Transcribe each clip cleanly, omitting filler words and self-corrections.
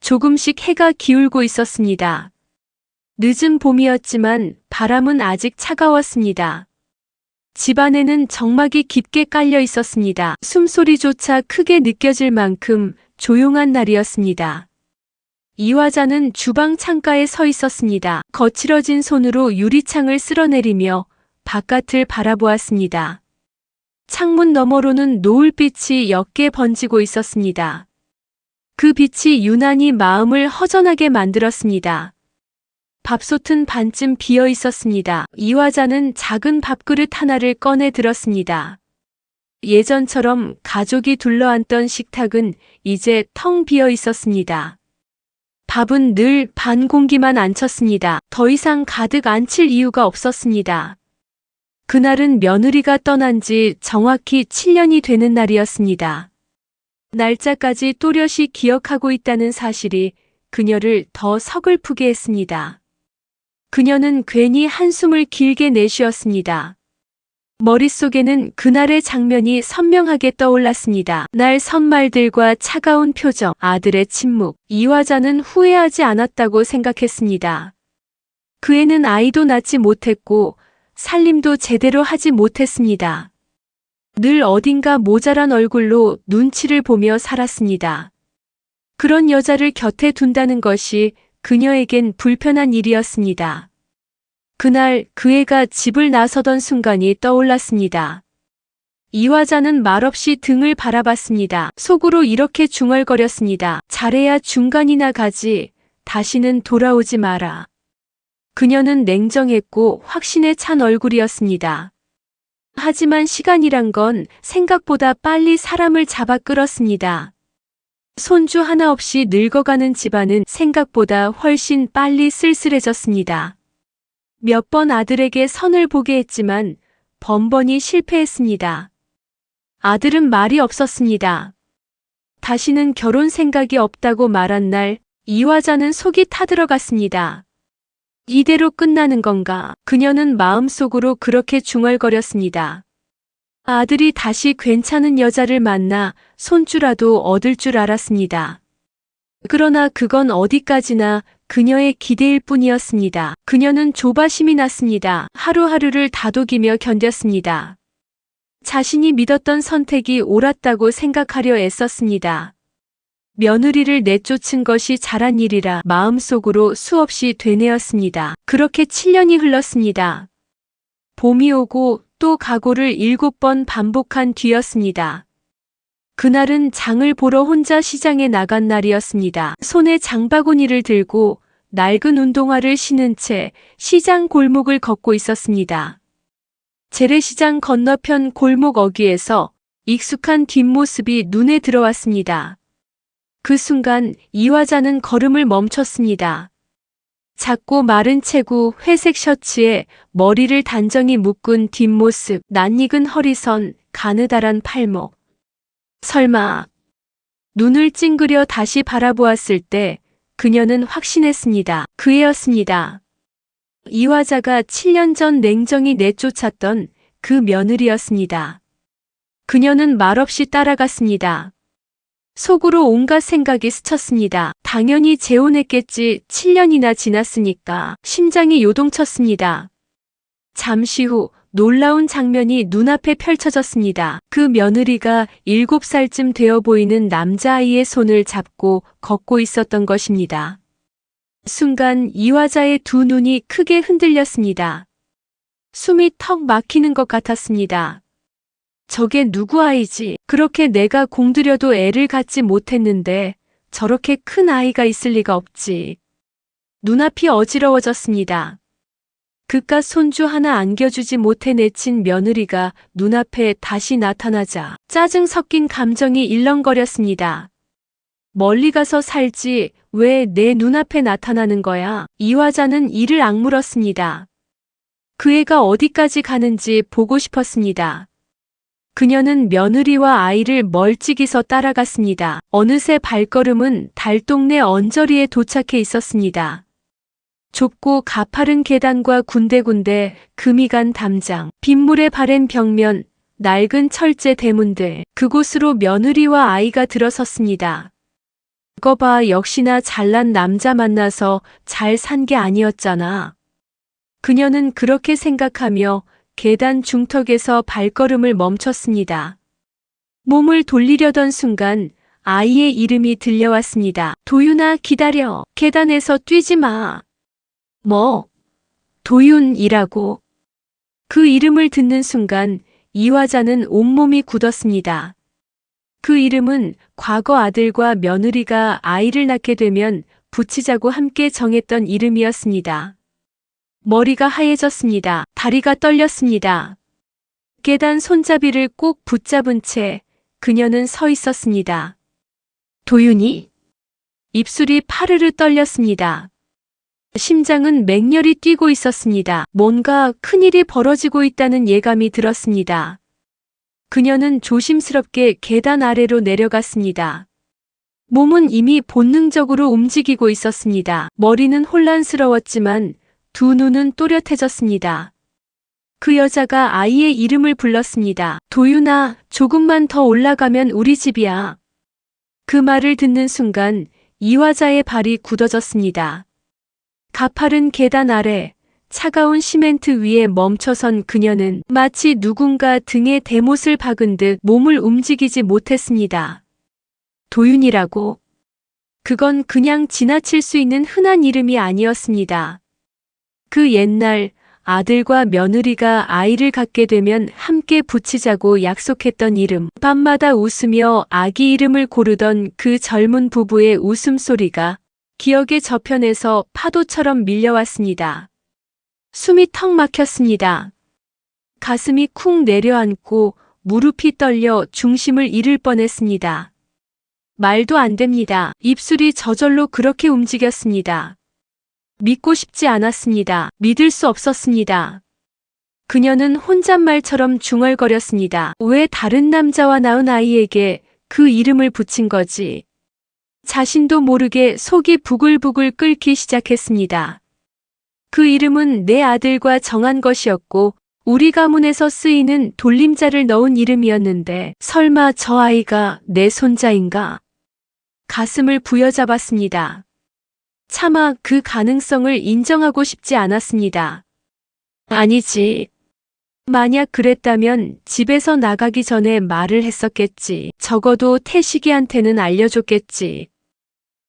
조금씩 해가 기울고 있었습니다. 늦은 봄이었지만 바람은 아직 차가웠습니다. 집안에는 정막이 깊게 깔려 있었습니다. 숨소리조차 크게 느껴질 만큼 조용한 날이었습니다. 이화자는 주방 창가에 서 있었습니다. 거칠어진 손으로 유리창을 쓸어내리며 바깥을 바라보았습니다. 창문 너머로는 노을빛이 옅게 번지고 있었습니다. 그 빛이 유난히 마음을 허전하게 만들었습니다. 밥솥은 반쯤 비어 있었습니다. 이화자는 작은 밥그릇 하나를 꺼내 들었습니다. 예전처럼 가족이 둘러앉던 식탁은 이제 텅 비어 있었습니다. 밥은 늘 반 공기만 안쳤습니다. 더 이상 가득 안칠 이유가 없었습니다. 그날은 며느리가 떠난 지 정확히 7년이 되는 날이었습니다. 날짜까지 또렷이 기억하고 있다는 사실이 그녀를 더 서글프게 했습니다. 그녀는 괜히 한숨을 길게 내쉬었습니다. 머릿속에는 그날의 장면이 선명하게 떠올랐습니다. 날 선말들과 차가운 표정, 아들의 침묵. 이화자는 후회하지 않았다고 생각했습니다. 그 애는 아이도 낳지 못했고 살림도 제대로 하지 못했습니다. 늘 어딘가 모자란 얼굴로 눈치를 보며 살았습니다. 그런 여자를 곁에 둔다는 것이 그녀에겐 불편한 일이었습니다. 그날 그 애가 집을 나서던 순간이 떠올랐습니다. 이화자는 말없이 등을 바라봤습니다. 속으로 이렇게 중얼거렸습니다. 잘해야 중간이나 가지. 다시는 돌아오지 마라. 그녀는 냉정했고 확신에 찬 얼굴이었습니다. 하지만 시간이란 건 생각보다 빨리 사람을 잡아 끌었습니다. 손주 하나 없이 늙어가는 집안은 생각보다 훨씬 빨리 쓸쓸해졌습니다. 몇 번 아들에게 선을 보게 했지만 번번이 실패했습니다. 아들은 말이 없었습니다. 다시는 결혼 생각이 없다고 말한 날 이화자는 속이 타들어갔습니다. 이대로 끝나는 건가? 그녀는 마음속으로 그렇게 중얼거렸습니다. 아들이 다시 괜찮은 여자를 만나 손주라도 얻을 줄 알았습니다. 그러나 그건 어디까지나 그녀의 기대일 뿐이었습니다. 그녀는 조바심이 났습니다. 하루하루를 다독이며 견뎠습니다. 자신이 믿었던 선택이 옳았다고 생각하려 애썼습니다. 며느리를 내쫓은 것이 잘한 일이라 마음속으로 수없이 되뇌었습니다. 그렇게 7년이 흘렀습니다. 봄이 오고 또 각오를 7번 반복한 뒤였습니다. 그날은 장을 보러 혼자 시장에 나간 날이었습니다. 손에 장바구니를 들고 낡은 운동화를 신은 채 시장 골목을 걷고 있었습니다. 재래시장 건너편 골목 어귀에서 익숙한 뒷모습이 눈에 들어왔습니다. 그 순간 이화자는 걸음을 멈췄습니다. 작고 마른 체구 회색 셔츠에 머리를 단정히 묶은 뒷모습, 낯익은 허리선, 가느다란 팔목. 설마. 눈을 찡그려 다시 바라보았을 때 그녀는 확신했습니다. 그 애였습니다. 이화자가 7년 전 냉정히 내쫓았던 그 며느리였습니다. 그녀는 말없이 따라갔습니다. 속으로 온갖 생각이 스쳤습니다. 당연히 재혼했겠지. 7년이나 지났으니까. 심장이 요동쳤습니다. 잠시 후 놀라운 장면이 눈앞에 펼쳐졌습니다. 그 며느리가 7살쯤 되어 보이는 남자아이의 손을 잡고 걷고 있었던 것입니다. 순간 이화자의 두 눈이 크게 흔들렸습니다. 숨이 턱 막히는 것 같았습니다. 저게 누구 아이지? 그렇게 내가 공들여도 애를 갖지 못했는데 저렇게 큰 아이가 있을 리가 없지. 눈앞이 어지러워졌습니다. 그깟 손주 하나 안겨주지 못해 내친 며느리가 눈앞에 다시 나타나자 짜증 섞인 감정이 일렁거렸습니다. 멀리 가서 살지 왜 내 눈앞에 나타나는 거야? 이화자는 이를 악물었습니다. 그 애가 어디까지 가는지 보고 싶었습니다. 그녀는 며느리와 아이를 멀찍이서 따라갔습니다. 어느새 발걸음은 달동네 언저리에 도착해 있었습니다. 좁고 가파른 계단과 군데군데 금이 간 담장, 빗물에 바랜 벽면, 낡은 철제 대문들, 그곳으로 며느리와 아이가 들어섰습니다. 그거 봐, 역시나 잘난 남자 만나서 잘 산 게 아니었잖아. 그녀는 그렇게 생각하며 계단 중턱에서 발걸음을 멈췄습니다. 몸을 돌리려던 순간 아이의 이름이 들려왔습니다. 도윤아, 기다려. 계단에서 뛰지 마. 뭐? 도윤이라고. 그 이름을 듣는 순간 이화자는 온몸이 굳었습니다. 그 이름은 과거 아들과 며느리가 아이를 낳게 되면 붙이자고 함께 정했던 이름이었습니다. 머리가 하얘졌습니다. 다리가 떨렸습니다. 계단 손잡이를 꼭 붙잡은 채 그녀는 서 있었습니다. 도윤이? 입술이 파르르 떨렸습니다. 심장은 맹렬히 뛰고 있었습니다. 뭔가 큰일이 벌어지고 있다는 예감이 들었습니다. 그녀는 조심스럽게 계단 아래로 내려갔습니다. 몸은 이미 본능적으로 움직이고 있었습니다. 머리는 혼란스러웠지만 두 눈은 또렷해졌습니다. 그 여자가 아이의 이름을 불렀습니다. 도윤아, 조금만 더 올라가면 우리 집이야. 그 말을 듣는 순간 이화자의 발이 굳어졌습니다. 가파른 계단 아래 차가운 시멘트 위에 멈춰선 그녀는 마치 누군가 등에 대못을 박은 듯 몸을 움직이지 못했습니다. 도윤이라고? 그건 그냥 지나칠 수 있는 흔한 이름이 아니었습니다. 그 옛날 아들과 며느리가 아이를 갖게 되면 함께 붙이자고 약속했던 이름. 밤마다 웃으며 아기 이름을 고르던 그 젊은 부부의 웃음소리가 기억의 저편에서 파도처럼 밀려왔습니다. 숨이 턱 막혔습니다. 가슴이 쿵 내려앉고 무릎이 떨려 중심을 잃을 뻔했습니다. 말도 안 됩니다. 입술이 저절로 그렇게 움직였습니다. 믿고 싶지 않았습니다. 믿을 수 없었습니다. 그녀는 혼잣말처럼 중얼거렸습니다. 왜 다른 남자와 낳은 아이에게 그 이름을 붙인 거지? 자신도 모르게 속이 부글부글 끓기 시작했습니다. 그 이름은 내 아들과 정한 것이었고 우리 가문에서 쓰이는 돌림자를 넣은 이름이었는데 설마 저 아이가 내 손자인가? 가슴을 부여잡았습니다. 차마 그 가능성을 인정하고 싶지 않았습니다. 아니지. 만약 그랬다면 집에서 나가기 전에 말을 했었겠지. 적어도 태식이한테는 알려줬겠지.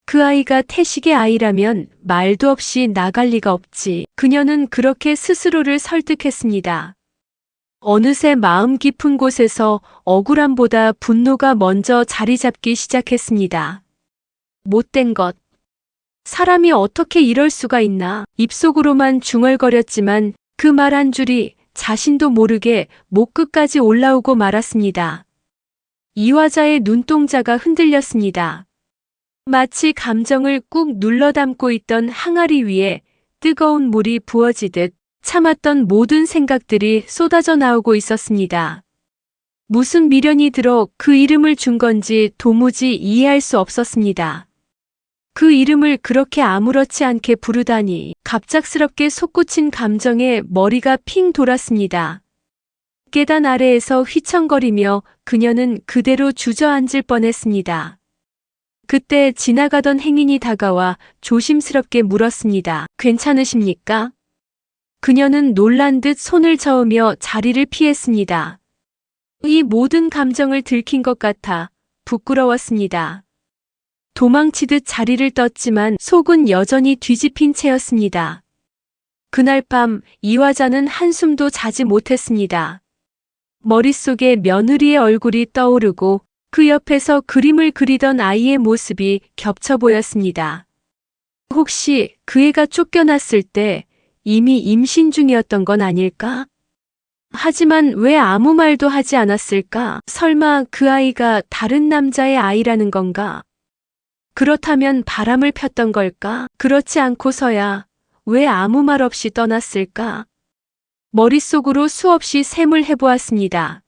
그 아이가 태식의 아이라면 말도 없이 나갈 리가 없지. 그녀는 그렇게 스스로를 설득했습니다. 어느새 마음 깊은 곳에서 억울함보다 분노가 먼저 자리 잡기 시작했습니다. 못된 것. 사람이 어떻게 이럴 수가 있나. 입속으로만 중얼거렸지만 그 말 한 줄이 자신도 모르게 목 끝까지 올라오고 말았습니다. 이화자의 눈동자가 흔들렸습니다. 마치 감정을 꾹 눌러 담고 있던 항아리 위에 뜨거운 물이 부어지듯 참았던 모든 생각들이 쏟아져 나오고 있었습니다. 무슨 미련이 들어 그 이름을 준 건지 도무지 이해할 수 없었습니다. 그 이름을 그렇게 아무렇지 않게 부르다니. 갑작스럽게 솟구친 감정에 머리가 핑 돌았습니다. 계단 아래에서 휘청거리며 그녀는 그대로 주저앉을 뻔했습니다. 그때 지나가던 행인이 다가와 조심스럽게 물었습니다. 괜찮으십니까? 그녀는 놀란 듯 손을 저으며 자리를 피했습니다. 이 모든 감정을 들킨 것 같아 부끄러웠습니다. 도망치듯 자리를 떴지만 속은 여전히 뒤집힌 채였습니다. 그날 밤 이화자는 한숨도 자지 못했습니다. 머릿속에 며느리의 얼굴이 떠오르고 그 옆에서 그림을 그리던 아이의 모습이 겹쳐 보였습니다. 혹시 그 애가 쫓겨났을 때 이미 임신 중이었던 건 아닐까? 하지만 왜 아무 말도 하지 않았을까? 설마 그 아이가 다른 남자의 아이라는 건가? 그렇다면 바람을 폈던 걸까? 그렇지 않고서야 왜 아무 말 없이 떠났을까? 머릿속으로 수없이 셈을 해보았습니다.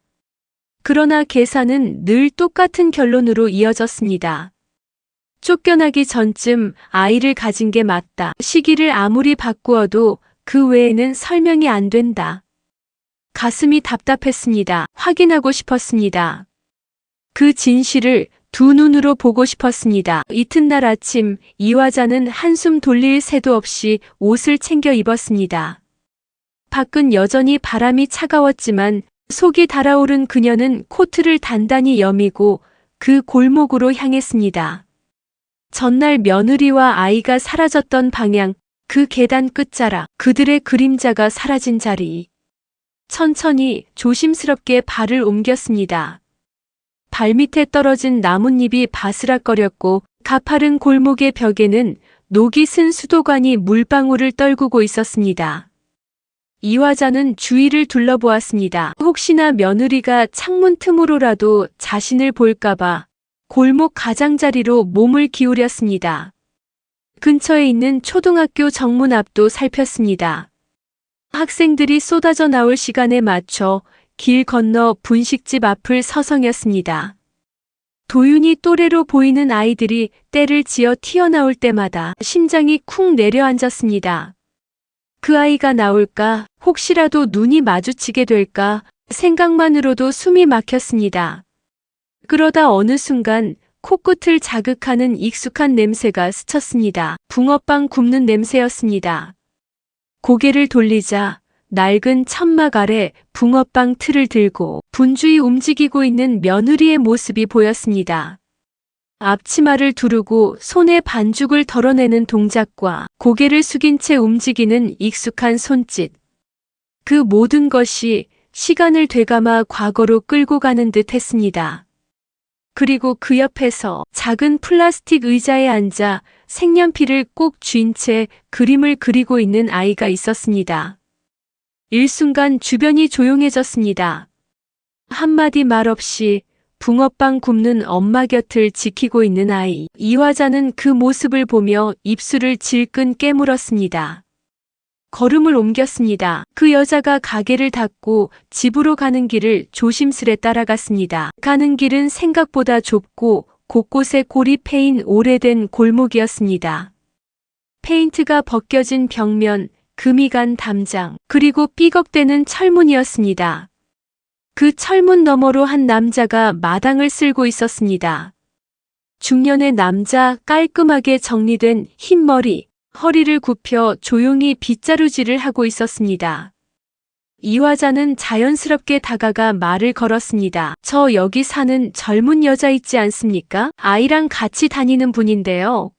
그러나 계산은 늘 똑같은 결론으로 이어졌습니다. 쫓겨나기 전쯤 아이를 가진 게 맞다. 시기를 아무리 바꾸어도 그 외에는 설명이 안 된다. 가슴이 답답했습니다. 확인하고 싶었습니다. 그 진실을 두 눈으로 보고 싶었습니다. 이튿날 아침 이화자는 한숨 돌릴 새도 없이 옷을 챙겨 입었습니다. 밖은 여전히 바람이 차가웠지만 속이 달아오른 그녀는 코트를 단단히 여미고 그 골목으로 향했습니다. 전날 며느리와 아이가 사라졌던 방향, 그 계단 끝자락, 그들의 그림자가 사라진 자리. 천천히 조심스럽게 발을 옮겼습니다. 발밑에 떨어진 나뭇잎이 바스락거렸고 가파른 골목의 벽에는 녹이 쓴 수도관이 물방울을 떨구고 있었습니다. 이화자는 주위를 둘러보았습니다. 혹시나 며느리가 창문 틈으로라도 자신을 볼까봐 골목 가장자리로 몸을 기울였습니다. 근처에 있는 초등학교 정문 앞도 살폈습니다. 학생들이 쏟아져 나올 시간에 맞춰 길 건너 분식집 앞을 서성였습니다. 도윤이 또래로 보이는 아이들이 때를 지어 튀어나올 때마다 심장이 쿵 내려앉았습니다. 그 아이가 나올까, 혹시라도 눈이 마주치게 될까 생각만으로도 숨이 막혔습니다. 그러다 어느 순간 코끝을 자극하는 익숙한 냄새가 스쳤습니다. 붕어빵 굽는 냄새였습니다. 고개를 돌리자 낡은 천막 아래 붕어빵 틀을 들고 분주히 움직이고 있는 며느리의 모습이 보였습니다. 앞치마를 두르고 손에 반죽을 덜어내는 동작과 고개를 숙인 채 움직이는 익숙한 손짓. 그 모든 것이 시간을 되감아 과거로 끌고 가는 듯 했습니다. 그리고 그 옆에서 작은 플라스틱 의자에 앉아 색연필을 꼭 쥔 채 그림을 그리고 있는 아이가 있었습니다. 일순간 주변이 조용해졌습니다. 한마디 말 없이 붕어빵 굽는 엄마 곁을 지키고 있는 아이. 이화자는 그 모습을 보며 입술을 질끈 깨물었습니다. 걸음을 옮겼습니다. 그 여자가 가게를 닫고 집으로 가는 길을 조심스레 따라갔습니다. 가는 길은 생각보다 좁고 곳곳에 골이 패인 오래된 골목이었습니다. 페인트가 벗겨진 벽면, 금이 간 담장, 그리고 삐걱대는 철문이었습니다. 그 철문 너머로 한 남자가 마당을 쓸고 있었습니다. 중년의 남자, 깔끔하게 정리된 흰 머리, 허리를 굽혀 조용히 빗자루질을 하고 있었습니다. 이화자는 자연스럽게 다가가 말을 걸었습니다. 저 여기 사는 젊은 여자 있지 않습니까? 아이랑 같이 다니는 분인데요.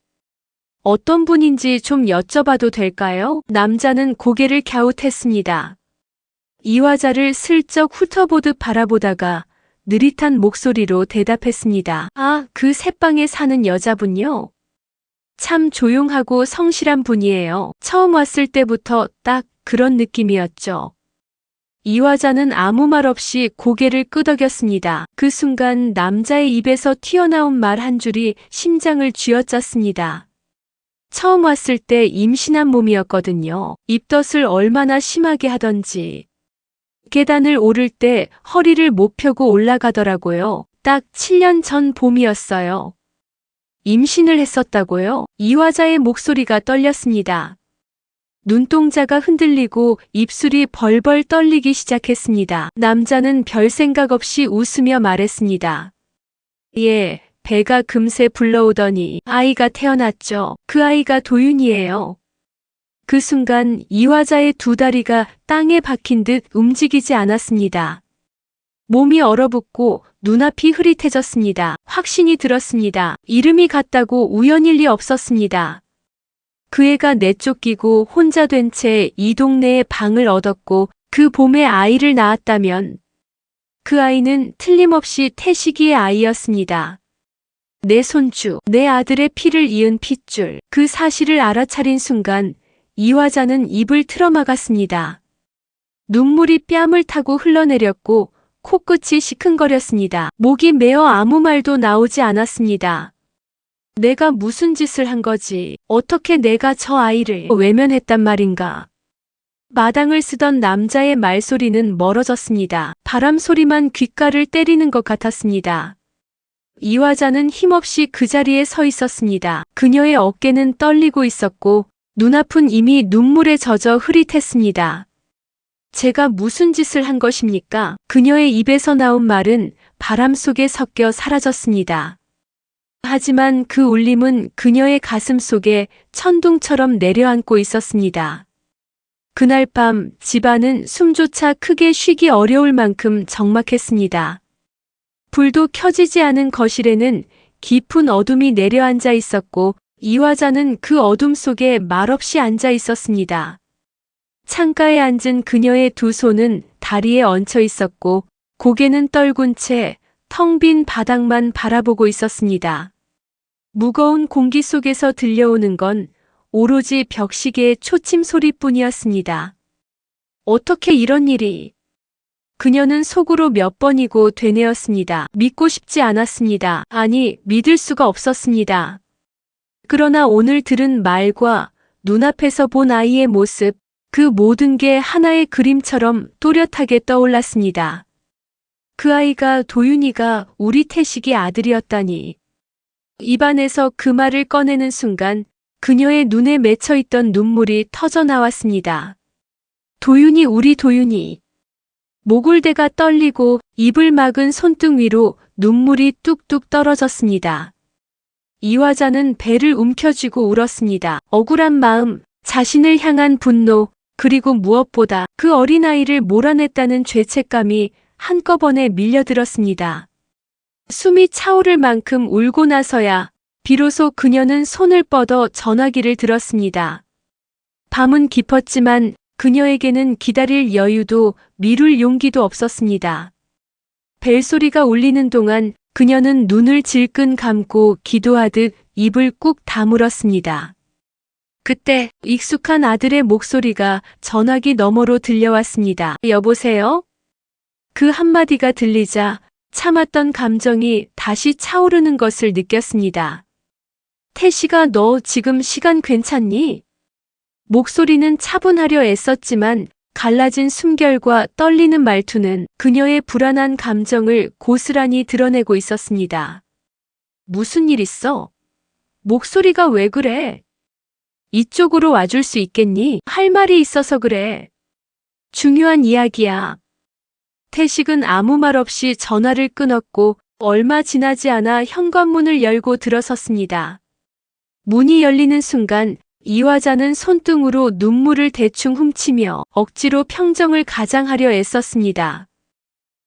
어떤 분인지 좀 여쭤봐도 될까요? 남자는 고개를 갸웃했습니다. 이화자를 슬쩍 훑어보듯 바라보다가 느릿한 목소리로 대답했습니다. 아, 그 새방에 사는 여자분요? 참 조용하고 성실한 분이에요. 처음 왔을 때부터 딱 그런 느낌이었죠. 이화자는 아무 말 없이 고개를 끄덕였습니다. 그 순간 남자의 입에서 튀어나온 말 한 줄이 심장을 쥐어짰습니다. 처음 왔을 때 임신한 몸이었거든요. 입덧을 얼마나 심하게 하던지. 계단을 오를 때 허리를 못 펴고 올라가더라고요. 딱 7년 전 봄이었어요. 임신을 했었다고요? 이화자의 목소리가 떨렸습니다. 눈동자가 흔들리고 입술이 벌벌 떨리기 시작했습니다. 남자는 별 생각 없이 웃으며 말했습니다. 예, 배가 금세 불러오더니 아이가 태어났죠. 그 아이가 도윤이에요. 그 순간 이화자의 두 다리가 땅에 박힌 듯 움직이지 않았습니다. 몸이 얼어붙고 눈앞이 흐릿해졌습니다. 확신이 들었습니다. 이름이 같다고 우연일 리 없었습니다. 그 애가 내쫓기고 혼자 된 채 이 동네에 방을 얻었고 그 봄에 아이를 낳았다면 그 아이는 틀림없이 태식이의 아이였습니다. 내 손주, 내 아들의 피를 이은 핏줄. 그 사실을 알아차린 순간 이화자는 입을 틀어막았습니다. 눈물이 뺨을 타고 흘러내렸고 코끝이 시큰거렸습니다. 목이 메어 아무 말도 나오지 않았습니다. 내가 무슨 짓을 한 거지? 어떻게 내가 저 아이를 외면했단 말인가? 마당을 쓰던 남자의 말소리는 멀어졌습니다. 바람 소리만 귓가를 때리는 것 같았습니다. 이화자는 힘없이 그 자리에 서 있었습니다. 그녀의 어깨는 떨리고 있었고 눈앞은 이미 눈물에 젖어 흐릿했습니다. 제가 무슨 짓을 한 것입니까? 그녀의 입에서 나온 말은 바람 속에 섞여 사라졌습니다. 하지만 그 울림은 그녀의 가슴 속에 천둥처럼 내려앉고 있었습니다. 그날 밤 집안은 숨조차 크게 쉬기 어려울 만큼 적막했습니다. 불도 켜지지 않은 거실에는 깊은 어둠이 내려앉아 있었고 이화자는 그 어둠 속에 말없이 앉아 있었습니다. 창가에 앉은 그녀의 두 손은 다리에 얹혀 있었고 고개는 떨군 채 텅 빈 바닥만 바라보고 있었습니다. 무거운 공기 속에서 들려오는 건 오로지 벽시계의 초침 소리뿐이었습니다. 어떻게 이런 일이? 그녀는 속으로 몇 번이고 되뇌었습니다. 믿고 싶지 않았습니다. 아니, 믿을 수가 없었습니다. 그러나 오늘 들은 말과 눈앞에서 본 아이의 모습, 그 모든 게 하나의 그림처럼 또렷하게 떠올랐습니다. 그 아이가 도윤이가 우리 태식이 아들이었다니. 입안에서 그 말을 꺼내는 순간 그녀의 눈에 맺혀 있던 눈물이 터져 나왔습니다. 도윤이, 우리 도윤이. 목울대가 떨리고 입을 막은 손등 위로 눈물이 뚝뚝 떨어졌습니다. 이화자는 배를 움켜쥐고 울었습니다. 억울한 마음, 자신을 향한 분노, 그리고 무엇보다 그 어린아이를 몰아냈다는 죄책감이 한꺼번에 밀려들었습니다. 숨이 차오를 만큼 울고 나서야 비로소 그녀는 손을 뻗어 전화기를 들었습니다. 밤은 깊었지만 그녀에게는 기다릴 여유도 미룰 용기도 없었습니다. 벨소리가 울리는 동안 그녀는 눈을 질끈 감고 기도하듯 입을 꾹 다물었습니다. 그때 익숙한 아들의 목소리가 전화기 너머로 들려왔습니다. 여보세요? 그 한마디가 들리자 참았던 감정이 다시 차오르는 것을 느꼈습니다. 태식아, 너 지금 시간 괜찮니? 목소리는 차분하려 애썼지만 갈라진 숨결과 떨리는 말투는 그녀의 불안한 감정을 고스란히 드러내고 있었습니다. 무슨 일 있어? 목소리가 왜 그래? 이쪽으로 와줄 수 있겠니? 할 말이 있어서 그래. 중요한 이야기야. 태식은 아무 말 없이 전화를 끊었고 얼마 지나지 않아 현관문을 열고 들어섰습니다. 문이 열리는 순간 이화자는 손등으로 눈물을 대충 훔치며 억지로 평정을 가장하려 애썼습니다.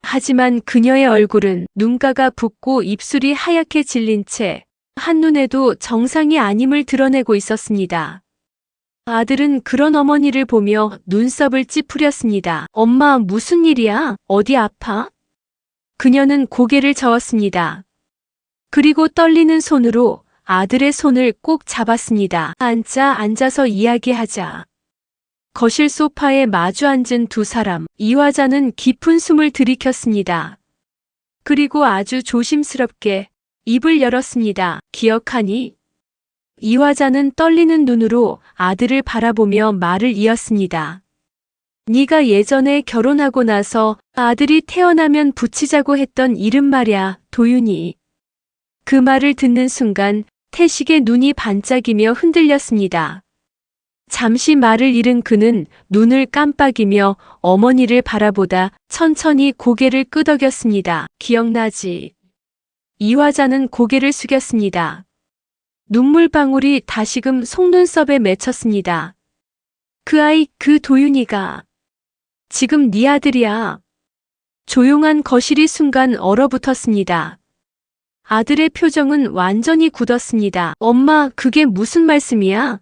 하지만 그녀의 얼굴은 눈가가 붓고 입술이 하얗게 질린 채 한눈에도 정상이 아님을 드러내고 있었습니다. 아들은 그런 어머니를 보며 눈썹을 찌푸렸습니다. 엄마, 무슨 일이야? 어디 아파? 그녀는 고개를 저었습니다. 그리고 떨리는 손으로 아들의 손을 꼭 잡았습니다. 앉아서 이야기하자. 거실 소파에 마주 앉은 두 사람, 이화자는 깊은 숨을 들이켰습니다. 그리고 아주 조심스럽게 입을 열었습니다. 기억하니? 이화자는 떨리는 눈으로 아들을 바라보며 말을 이었습니다. 네가 예전에 결혼하고 나서 아들이 태어나면 붙이자고 했던 이름 말야, 도윤이. 그 말을 듣는 순간 태식의 눈이 반짝이며 흔들렸습니다. 잠시 말을 잃은 그는 눈을 깜빡이며 어머니를 바라보다 천천히 고개를 끄덕였습니다. 기억나지? 이화자는 고개를 숙였습니다. 눈물방울이 다시금 속눈썹에 맺혔습니다. 그 아이, 그 도윤이가 지금 네 아들이야. 조용한 거실이 순간 얼어붙었습니다. 아들의 표정은 완전히 굳었습니다. 엄마, 그게 무슨 말씀이야?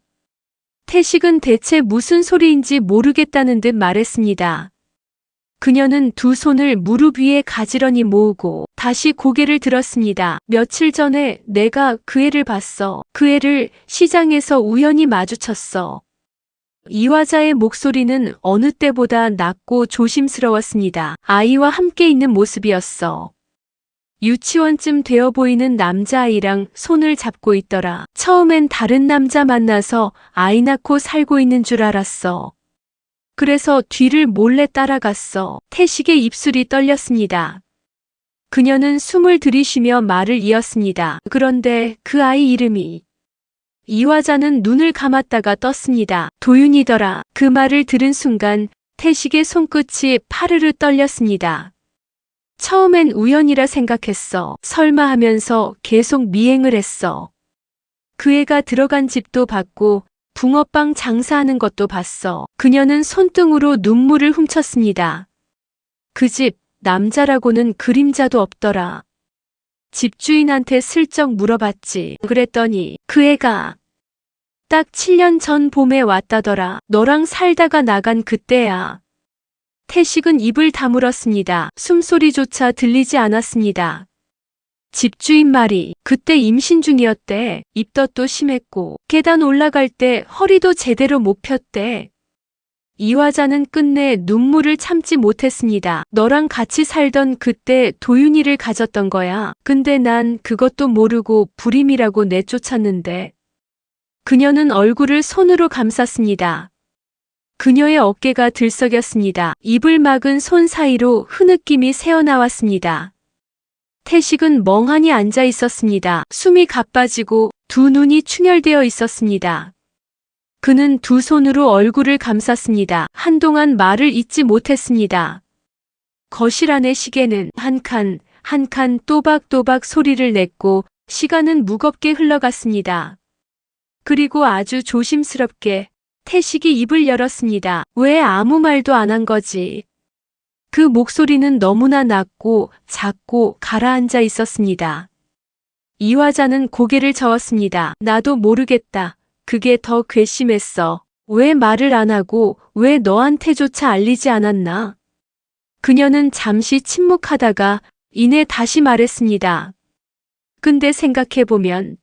태식은 대체 무슨 소리인지 모르겠다는 듯 말했습니다. 그녀는 두 손을 무릎 위에 가지런히 모으고 다시 고개를 들었습니다. 며칠 전에 내가 그 애를 봤어. 그 애를 시장에서 우연히 마주쳤어. 이화자의 목소리는 어느 때보다 낮고 조심스러웠습니다. 아이와 함께 있는 모습이었어. 유치원쯤 되어 보이는 남자아이랑 손을 잡고 있더라. 처음엔 다른 남자 만나서 아이 낳고 살고 있는 줄 알았어. 그래서 뒤를 몰래 따라갔어. 태식의 입술이 떨렸습니다. 그녀는 숨을 들이쉬며 말을 이었습니다. 그런데 그 아이 이름이... 이화자는 눈을 감았다가 떴습니다. 도윤이더라. 그 말을 들은 순간 태식의 손끝이 파르르 떨렸습니다. 처음엔 우연이라 생각했어. 설마 하면서 계속 미행을 했어. 그 애가 들어간 집도 봤고 붕어빵 장사하는 것도 봤어. 그녀는 손등으로 눈물을 훔쳤습니다. 그 집 남자라고는 그림자도 없더라. 집주인한테 슬쩍 물어봤지. 그랬더니 그 애가 딱 7년 전 봄에 왔다더라. 너랑 살다가 나간 그때야. 태식은 입을 다물었습니다. 숨소리조차 들리지 않았습니다. 집주인 말이 그때 임신 중이었대. 입덧도 심했고 계단 올라갈 때 허리도 제대로 못 폈대. 이화자는 끝내 눈물을 참지 못했습니다. 너랑 같이 살던 그때 도윤이를 가졌던 거야. 근데 난 그것도 모르고 불임이라고 내쫓았는데. 그녀는 얼굴을 손으로 감쌌습니다. 그녀의 어깨가 들썩였습니다. 입을 막은 손 사이로 흐느낌이 새어나왔습니다. 태식은 멍하니 앉아 있었습니다. 숨이 가빠지고 두 눈이 충혈되어 있었습니다. 그는 두 손으로 얼굴을 감쌌습니다. 한동안 말을 잇지 못했습니다. 거실 안의 시계는 한 칸 또박또박 소리를 냈고 시간은 무겁게 흘러갔습니다. 그리고 아주 조심스럽게 태식이 입을 열었습니다. 왜 아무 말도 안 한 거지? 그 목소리는 너무나 낮고 작고 가라앉아 있었습니다. 이화자는 고개를 저었습니다. 나도 모르겠다. 그게 더 괘씸했어. 왜 말을 안 하고 왜 너한테조차 알리지 않았나? 그녀는 잠시 침묵하다가 이내 다시 말했습니다. 근데 생각해보면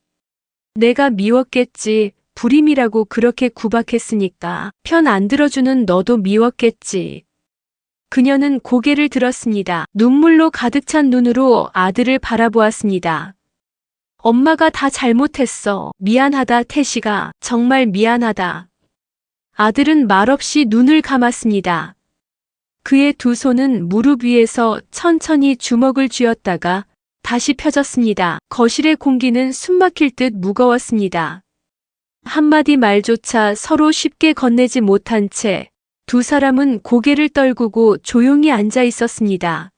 내가 미웠겠지. 불임이라고 그렇게 구박했으니까 편 안 들어주는 너도 미웠겠지. 그녀는 고개를 들었습니다. 눈물로 가득 찬 눈으로 아들을 바라보았습니다. 엄마가 다 잘못했어. 미안하다 태식아. 정말 미안하다. 아들은 말없이 눈을 감았습니다. 그의 두 손은 무릎 위에서 천천히 주먹을 쥐었다가 다시 펴졌습니다. 거실의 공기는 숨막힐 듯 무거웠습니다. 한마디 말조차 서로 쉽게 건네지 못한 채 두 사람은 고개를 떨구고 조용히 앉아 있었습니다.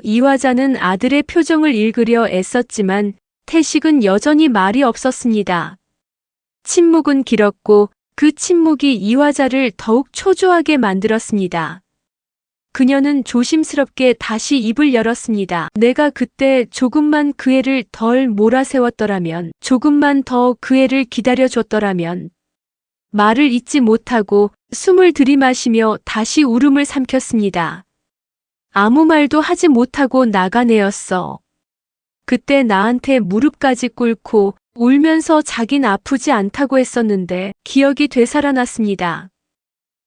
이화자는 아들의 표정을 읽으려 애썼지만 태식은 여전히 말이 없었습니다. 침묵은 길었고 그 침묵이 이화자를 더욱 초조하게 만들었습니다. 그녀는 조심스럽게 다시 입을 열었습니다. 내가 그때 조금만 그 애를 덜 몰아세웠더라면, 조금만 더 그 애를 기다려줬더라면. 말을 잇지 못하고 숨을 들이마시며 다시 울음을 삼켰습니다. 아무 말도 하지 못하고 나간 애였어. 그때 나한테 무릎까지 꿇고 울면서 자긴 아프지 않다고 했었는데 기억이 되살아났습니다.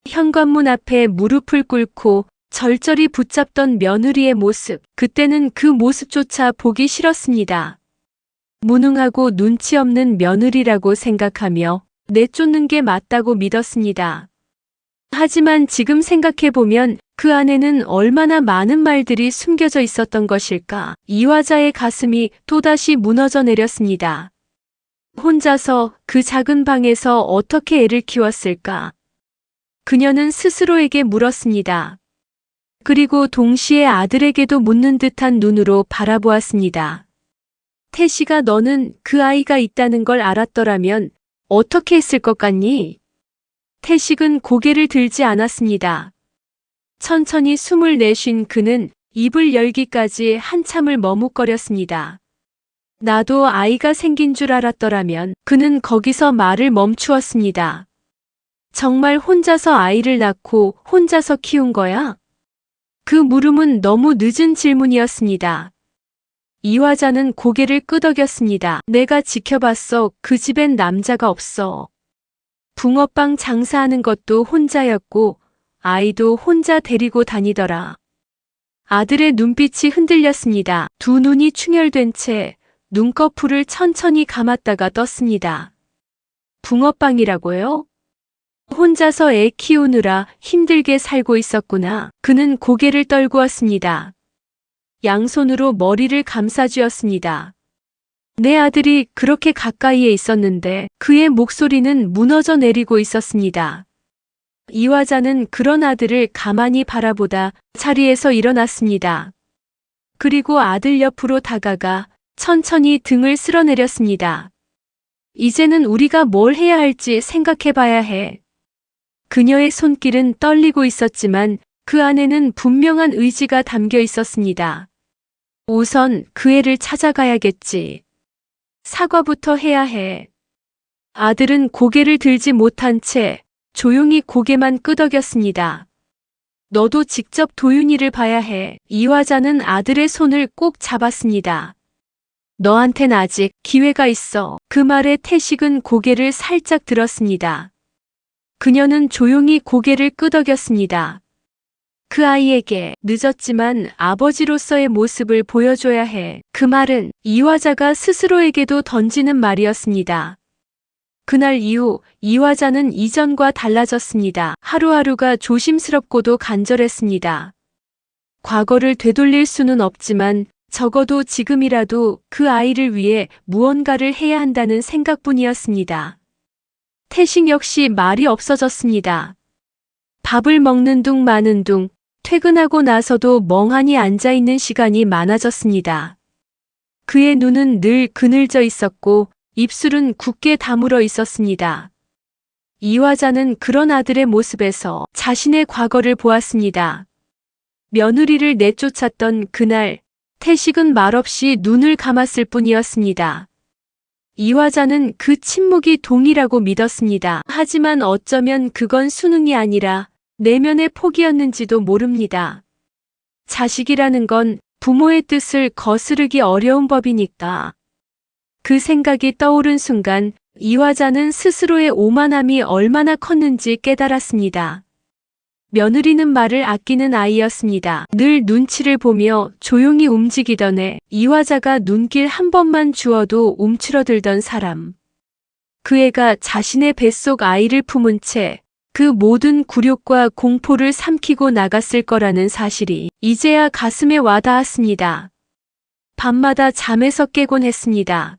현관문 앞에 무릎을 꿇고 절절히 붙잡던 며느리의 모습, 그때는 그 모습조차 보기 싫었습니다. 무능하고 눈치 없는 며느리라고 생각하며 내쫓는 게 맞다고 믿었습니다. 하지만 지금 생각해보면 그 안에는 얼마나 많은 말들이 숨겨져 있었던 것일까. 이화자의 가슴이 또다시 무너져 내렸습니다. 혼자서 그 작은 방에서 어떻게 애를 키웠을까? 그녀는 스스로에게 물었습니다. 그리고 동시에 아들에게도 묻는 듯한 눈으로 바라보았습니다. 태식아, 너는 그 아이가 있다는 걸 알았더라면 어떻게 했을 것 같니? 태식은 고개를 들지 않았습니다. 천천히 숨을 내쉰 그는 입을 열기까지 한참을 머뭇거렸습니다. 나도 아이가 생긴 줄 알았더라면. 그는 거기서 말을 멈추었습니다. 정말 혼자서 아이를 낳고 혼자서 키운 거야? 그 물음은 너무 늦은 질문이었습니다. 이화자는 고개를 끄덕였습니다. 내가 지켜봤어. 그 집엔 남자가 없어. 붕어빵 장사하는 것도 혼자였고 아이도 혼자 데리고 다니더라. 아들의 눈빛이 흔들렸습니다. 두 눈이 충혈된 채 눈꺼풀을 천천히 감았다가 떴습니다. 붕어빵이라고요? 혼자서 애 키우느라 힘들게 살고 있었구나. 그는 고개를 떨구었습니다. 양손으로 머리를 감싸쥐었습니다. 내 아들이 그렇게 가까이에 있었는데 그의 목소리는 무너져 내리고 있었습니다. 이화자는 그런 아들을 가만히 바라보다 자리에서 일어났습니다. 그리고 아들 옆으로 다가가 천천히 등을 쓸어내렸습니다. 이제는 우리가 뭘 해야 할지 생각해 봐야 해. 그녀의 손길은 떨리고 있었지만 그 안에는 분명한 의지가 담겨 있었습니다. 우선 그 애를 찾아가야겠지. 사과부터 해야 해. 아들은 고개를 들지 못한 채 조용히 고개만 끄덕였습니다. 너도 직접 도윤이를 봐야 해. 이화자는 아들의 손을 꼭 잡았습니다. 너한텐 아직 기회가 있어. 그 말에 태식은 고개를 살짝 들었습니다. 그녀는 조용히 고개를 끄덕였습니다. 그 아이에게 늦었지만 아버지로서의 모습을 보여줘야 해. 그 말은 이화자가 스스로에게도 던지는 말이었습니다. 그날 이후 이화자는 이전과 달라졌습니다. 하루하루가 조심스럽고도 간절했습니다. 과거를 되돌릴 수는 없지만 적어도 지금이라도 그 아이를 위해 무언가를 해야 한다는 생각뿐이었습니다. 태식 역시 말이 없어졌습니다. 밥을 먹는 둥 마는 둥 퇴근하고 나서도 멍하니 앉아있는 시간이 많아졌습니다. 그의 눈은 늘 그늘져 있었고 입술은 굳게 다물어 있었습니다. 이화자는 그런 아들의 모습에서 자신의 과거를 보았습니다. 며느리를 내쫓았던 그날 태식은 말없이 눈을 감았을 뿐이었습니다. 이화자는 그 침묵이 동의라고 믿었습니다. 하지만 어쩌면 그건 수능이 아니라 내면의 포기였는지도 모릅니다. 자식이라는 건 부모의 뜻을 거스르기 어려운 법이니까. 그 생각이 떠오른 순간 이화자는 스스로의 오만함이 얼마나 컸는지 깨달았습니다. 며느리는 말을 아끼는 아이였습니다. 늘 눈치를 보며 조용히 움직이던 애, 이화자가 눈길 한 번만 주어도 움츠러들던 사람. 그 애가 자신의 뱃속 아이를 품은 채 그 모든 굴욕과 공포를 삼키고 나갔을 거라는 사실이 이제야 가슴에 와닿았습니다. 밤마다 잠에서 깨곤 했습니다.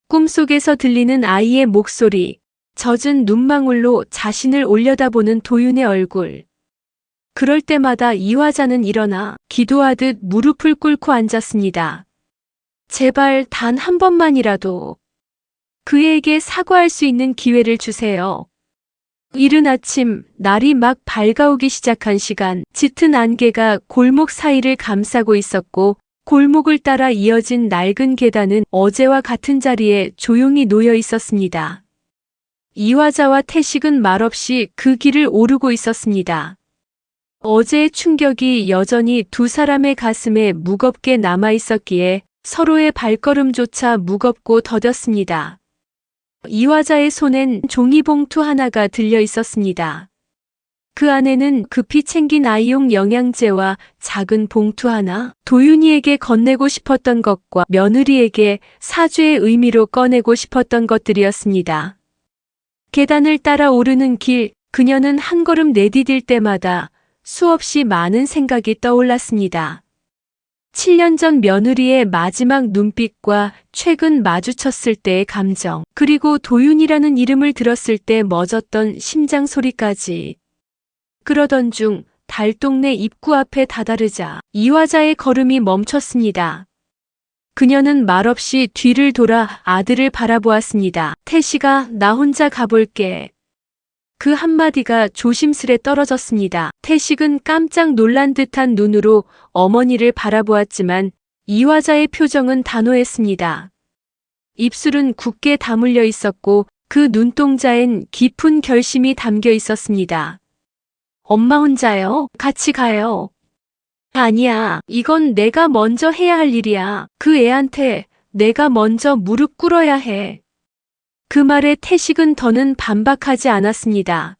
꿈속에서 들리는 아이의 목소리, 젖은 눈망울로 자신을 올려다보는 도윤의 얼굴. 그럴 때마다 이화자는 일어나 기도하듯 무릎을 꿇고 앉았습니다. 제발 단 한 번만이라도 그에게 사과할 수 있는 기회를 주세요. 이른 아침 날이 막 밝아오기 시작한 시간, 짙은 안개가 골목 사이를 감싸고 있었고 골목을 따라 이어진 낡은 계단은 어제와 같은 자리에 조용히 놓여 있었습니다. 이화자와 태식은 말없이 그 길을 오르고 있었습니다. 어제의 충격이 여전히 두 사람의 가슴에 무겁게 남아 있었기에 서로의 발걸음조차 무겁고 더뎠습니다. 이화자의 손엔 종이봉투 하나가 들려 있었습니다. 그 안에는 급히 챙긴 아이용 영양제와 작은 봉투 하나, 도윤이에게 건네고 싶었던 것과 며느리에게 사죄의 의미로 꺼내고 싶었던 것들이었습니다. 계단을 따라 오르는 길, 그녀는 한 걸음 내디딜 때마다 수없이 많은 생각이 떠올랐습니다. 7년 전 며느리의 마지막 눈빛과 최근 마주쳤을 때의 감정, 그리고 도윤이라는 이름을 들었을 때 멎었던 심장 소리까지. 그러던 중 달동네 입구 앞에 다다르자 이화자의 걸음이 멈췄습니다. 그녀는 말없이 뒤를 돌아 아들을 바라보았습니다. 태식아, 나 혼자 가볼게. 그 한마디가 조심스레 떨어졌습니다. 태식은 깜짝 놀란 듯한 눈으로 어머니를 바라보았지만 이화자의 표정은 단호했습니다. 입술은 굳게 다물려 있었고 그 눈동자엔 깊은 결심이 담겨 있었습니다. 엄마 혼자요? 같이 가요. 아니야, 이건 내가 먼저 해야 할 일이야. 그 애한테 내가 먼저 무릎 꿇어야 해. 그 말에 태식은 더는 반박하지 않았습니다.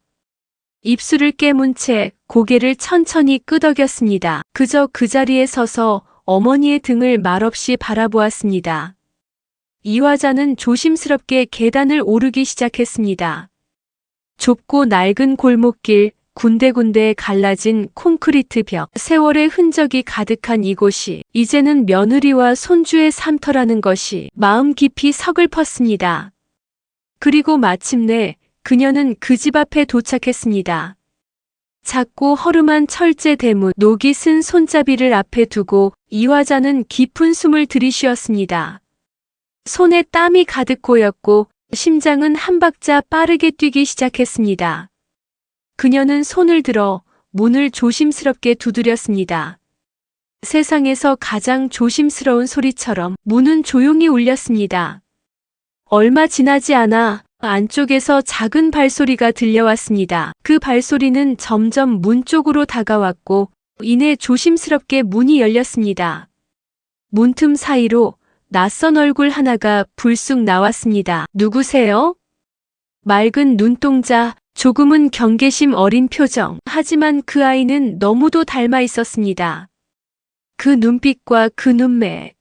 입술을 깨문 채 고개를 천천히 끄덕였습니다. 그저 그 자리에 서서 어머니의 등을 말없이 바라보았습니다. 이화자는 조심스럽게 계단을 오르기 시작했습니다. 좁고 낡은 골목길, 군데군데 갈라진 콘크리트 벽, 세월의 흔적이 가득한 이곳이 이제는 며느리와 손주의 삶터라는 것이 마음 깊이 서글펐습니다. 그리고 마침내 그녀는 그 집 앞에 도착했습니다. 작고 허름한 철제 대문, 녹이 쓴 손잡이를 앞에 두고 이화자는 깊은 숨을 들이쉬었습니다. 손에 땀이 가득 고였고 심장은 한 박자 빠르게 뛰기 시작했습니다. 그녀는 손을 들어 문을 조심스럽게 두드렸습니다. 세상에서 가장 조심스러운 소리처럼 문은 조용히 울렸습니다. 얼마 지나지 않아 안쪽에서 작은 발소리가 들려왔습니다. 그 발소리는 점점 문 쪽으로 다가왔고 이내 조심스럽게 문이 열렸습니다. 문틈 사이로 낯선 얼굴 하나가 불쑥 나왔습니다. 누구세요? 맑은 눈동자, 조금은 경계심 어린 표정. 하지만 그 아이는 너무도 닮아 있었습니다. 그 눈빛과 그 눈매.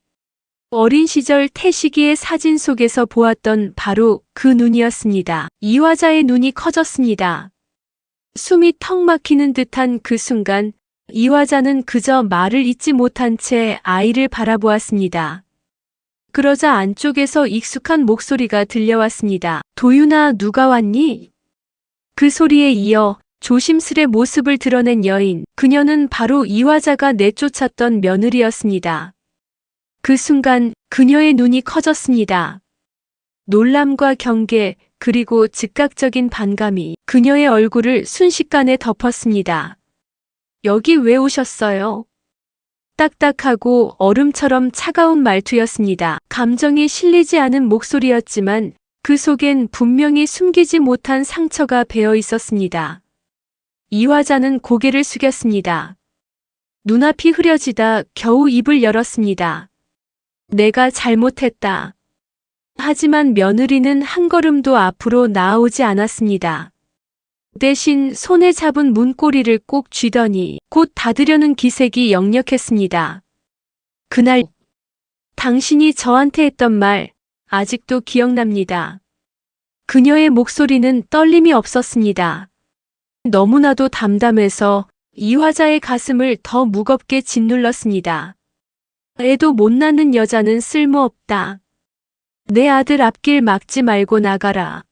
어린 시절 태식이의 사진 속에서 보았던 바로 그 눈이었습니다. 이화자의 눈이 커졌습니다. 숨이 턱 막히는 듯한 그 순간 이화자는 그저 말을 잇지 못한 채 아이를 바라보았습니다. 그러자 안쪽에서 익숙한 목소리가 들려왔습니다. 도윤아, 누가 왔니? 그 소리에 이어 조심스레 모습을 드러낸 여인. 그녀는 바로 이화자가 내쫓았던 며느리였습니다. 그 순간 그녀의 눈이 커졌습니다. 놀람과 경계, 그리고 즉각적인 반감이 그녀의 얼굴을 순식간에 덮었습니다. 여기 왜 오셨어요? 딱딱하고 얼음처럼 차가운 말투였습니다. 감정이 실리지 않은 목소리였지만 그 속엔 분명히 숨기지 못한 상처가 배어 있었습니다. 이화자는 고개를 숙였습니다. 눈앞이 흐려지다 겨우 입을 열었습니다. 내가 잘못했다. 하지만 며느리는 한 걸음도 앞으로 나아오지 않았습니다. 대신 손에 잡은 문고리를 꼭 쥐더니 곧 닫으려는 기색이 역력했습니다. 그날 당신이 저한테 했던 말 아직도 기억납니다. 그녀의 목소리는 떨림이 없었습니다. 너무나도 담담해서 이화자의 가슴을 더 무겁게 짓눌렀습니다. 애도 못 낳는 여자는 쓸모없다. 내 아들 앞길 막지 말고 나가라.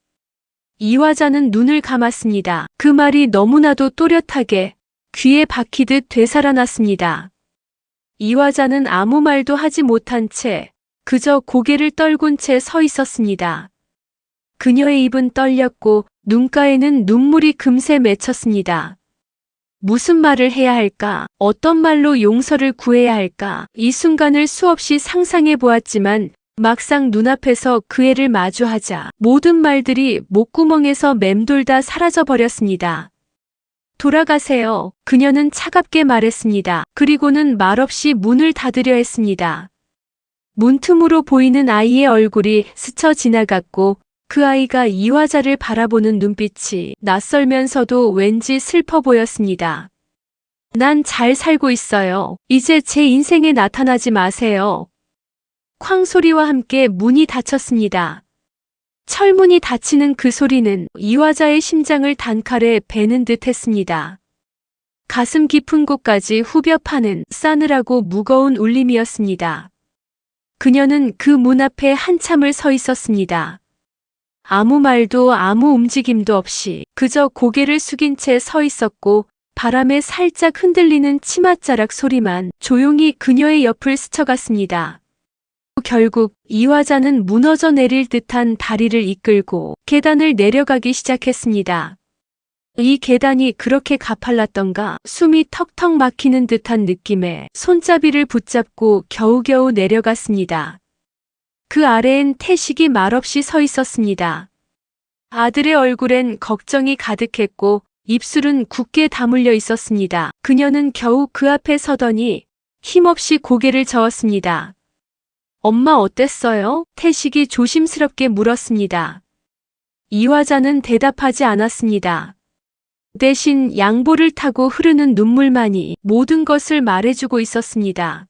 이화자는 눈을 감았습니다. 그 말이 너무나도 또렷하게 귀에 박히듯 되살아났습니다. 이화자는 아무 말도 하지 못한 채 그저 고개를 떨군 채 서 있었습니다. 그녀의 입은 떨렸고 눈가에는 눈물이 금세 맺혔습니다. 무슨 말을 해야 할까? 어떤 말로 용서를 구해야 할까? 이 순간을 수없이 상상해 보았지만 막상 눈앞에서 그 애를 마주하자 모든 말들이 목구멍에서 맴돌다 사라져 버렸습니다. 돌아가세요. 그녀는 차갑게 말했습니다. 그리고는 말없이 문을 닫으려 했습니다. 문틈으로 보이는 아이의 얼굴이 스쳐 지나갔고 그 아이가 이화자를 바라보는 눈빛이 낯설면서도 왠지 슬퍼 보였습니다. 난 잘 살고 있어요. 이제 제 인생에 나타나지 마세요. 쾅 소리와 함께 문이 닫혔습니다. 철문이 닫히는 그 소리는 이화자의 심장을 단칼에 베는 듯 했습니다. 가슴 깊은 곳까지 후벼 파는 싸늘하고 무거운 울림이었습니다. 그녀는 그 문 앞에 한참을 서 있었습니다. 아무 말도 아무 움직임도 없이 그저 고개를 숙인 채 서 있었고 바람에 살짝 흔들리는 치맛자락 소리만 조용히 그녀의 옆을 스쳐갔습니다. 결국 이화자는 무너져 내릴 듯한 다리를 이끌고 계단을 내려가기 시작했습니다. 이 계단이 그렇게 가팔랐던가 숨이 턱턱 막히는 듯한 느낌에 손잡이를 붙잡고 겨우겨우 내려갔습니다. 그 아래엔 태식이 말없이 서 있었습니다. 아들의 얼굴엔 걱정이 가득했고 입술은 굳게 다물려 있었습니다. 그녀는 겨우 그 앞에 서더니 힘없이 고개를 저었습니다. 엄마 어땠어요? 태식이 조심스럽게 물었습니다. 이화자는 대답하지 않았습니다. 대신 양보를 타고 흐르는 눈물만이 모든 것을 말해주고 있었습니다.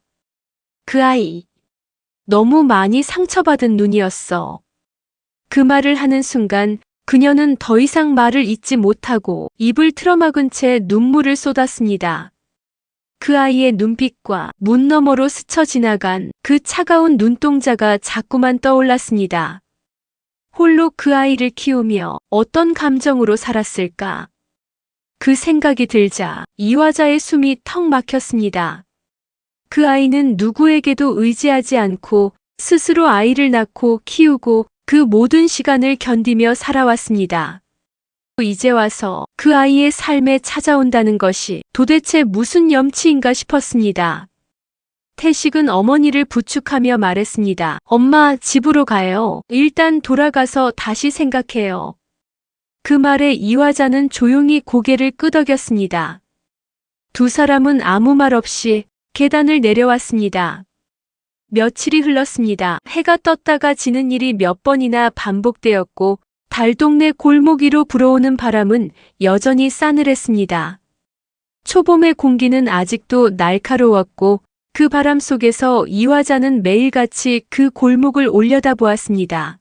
그 아이, 너무 많이 상처받은 눈이었어. 그 말을 하는 순간 그녀는 더 이상 말을 잇지 못하고 입을 틀어막은 채 눈물을 쏟았습니다. 그 아이의 눈빛과 문 너머로 스쳐 지나간 그 차가운 눈동자가 자꾸만 떠올랐습니다. 홀로 그 아이를 키우며 어떤 감정으로 살았을까? 그 생각이 들자 이화자의 숨이 턱 막혔습니다. 그 아이는 누구에게도 의지하지 않고 스스로 아이를 낳고 키우고 그 모든 시간을 견디며 살아왔습니다. 이제 와서 그 아이의 삶에 찾아온다는 것이 도대체 무슨 염치인가 싶었습니다. 태식은 어머니를 부축하며 말했습니다. 엄마, 집으로 가요. 일단 돌아가서 다시 생각해요. 그 말에 이화자는 조용히 고개를 끄덕였습니다. 두 사람은 아무 말 없이 계단을 내려왔습니다. 며칠이 흘렀습니다. 해가 떴다가 지는 일이 몇 번이나 반복되었고 달동네 골목 위로 불어오는 바람은 여전히 싸늘했습니다. 초봄의 공기는 아직도 날카로웠고 그 바람 속에서 이화자는 매일같이 그 골목을 올려다보았습니다.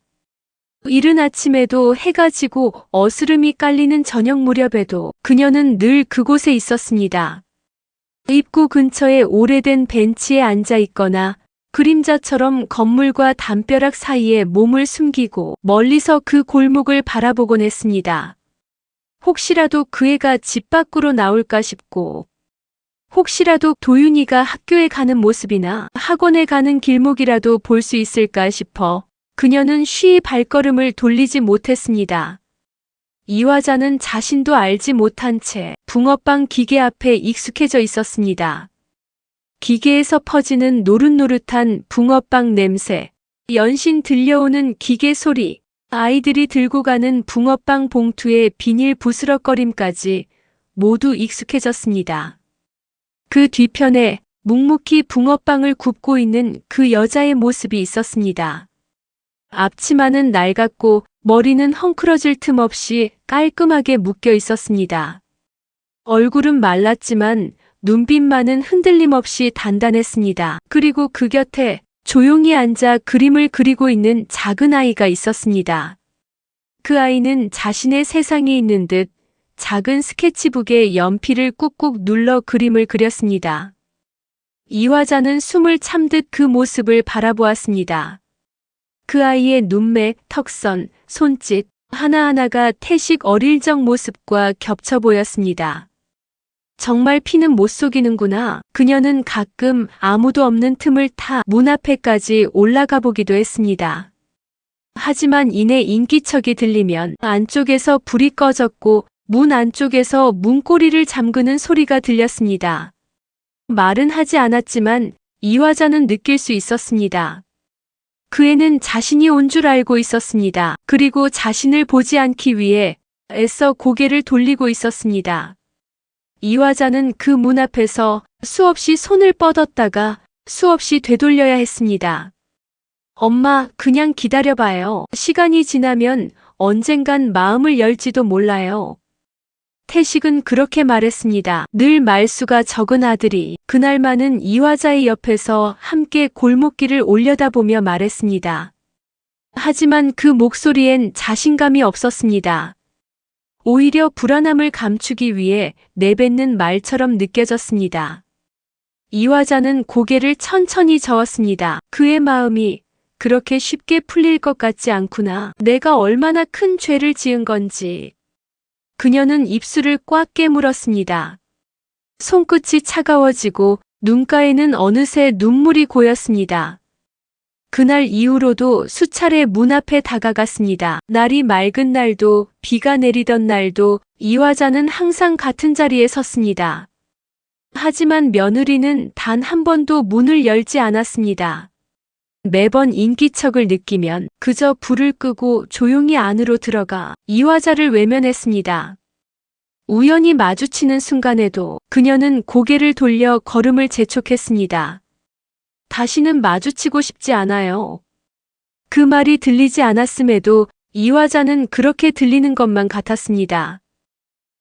이른 아침에도 해가 지고 어스름이 깔리는 저녁 무렵에도 그녀는 늘 그곳에 있었습니다. 입구 근처에 오래된 벤치에 앉아 있거나 그림자처럼 건물과 담벼락 사이에 몸을 숨기고 멀리서 그 골목을 바라보곤 했습니다. 혹시라도 그 애가 집 밖으로 나올까 싶고, 혹시라도 도윤이가 학교에 가는 모습이나 학원에 가는 길목이라도 볼 수 있을까 싶어 그녀는 쉬이 발걸음을 돌리지 못했습니다. 이화자는 자신도 알지 못한 채 붕어빵 기계 앞에 익숙해져 있었습니다. 기계에서 퍼지는 노릇노릇한 붕어빵 냄새, 연신 들려오는 기계 소리, 아이들이 들고 가는 붕어빵 봉투의 비닐 부스럭거림까지 모두 익숙해졌습니다. 그 뒤편에 묵묵히 붕어빵을 굽고 있는 그 여자의 모습이 있었습니다. 앞치마는 낡았고 머리는 헝클어질 틈 없이 깔끔하게 묶여 있었습니다. 얼굴은 말랐지만 눈빛만은 흔들림 없이 단단했습니다. 그리고 그 곁에 조용히 앉아 그림을 그리고 있는 작은 아이가 있었습니다. 그 아이는 자신의 세상이 있는 듯 작은 스케치북에 연필을 꾹꾹 눌러 그림을 그렸습니다. 이화자는 숨을 참듯 그 모습을 바라보았습니다. 그 아이의 눈매, 턱선, 손짓 하나하나가 태식 어릴 적 모습과 겹쳐 보였습니다. 정말 피는 못 속이는구나. 그녀는 가끔 아무도 없는 틈을 타 문 앞에까지 올라가 보기도 했습니다. 하지만 이내 인기척이 들리면 안쪽에서 불이 꺼졌고 문 안쪽에서 문고리를 잠그는 소리가 들렸습니다. 말은 하지 않았지만 이화자는 느낄 수 있었습니다. 그 애는 자신이 온 줄 알고 있었습니다. 그리고 자신을 보지 않기 위해 애써 고개를 돌리고 있었습니다. 이화자는 그 문 앞에서 수없이 손을 뻗었다가 수없이 되돌려야 했습니다. 엄마, 그냥 기다려봐요. 시간이 지나면 언젠간 마음을 열지도 몰라요. 태식은 그렇게 말했습니다. 늘 말수가 적은 아들이 그날만은 이화자의 옆에서 함께 골목길을 올려다보며 말했습니다. 하지만 그 목소리엔 자신감이 없었습니다. 오히려 불안함을 감추기 위해 내뱉는 말처럼 느껴졌습니다. 이화자는 고개를 천천히 저었습니다. 그의 마음이 그렇게 쉽게 풀릴 것 같지 않구나. 내가 얼마나 큰 죄를 지은 건지. 그녀는 입술을 꽉 깨물었습니다. 손끝이 차가워지고 눈가에는 어느새 눈물이 고였습니다. 그날 이후로도 수차례 문 앞에 다가갔습니다. 날이 맑은 날도 비가 내리던 날도 이화자는 항상 같은 자리에 섰습니다. 하지만 며느리는 단 한 번도 문을 열지 않았습니다. 매번 인기척을 느끼면 그저 불을 끄고 조용히 안으로 들어가 이화자를 외면했습니다. 우연히 마주치는 순간에도 그녀는 고개를 돌려 걸음을 재촉했습니다. 다시는 마주치고 싶지 않아요. 그 말이 들리지 않았음에도 이화자는 그렇게 들리는 것만 같았습니다.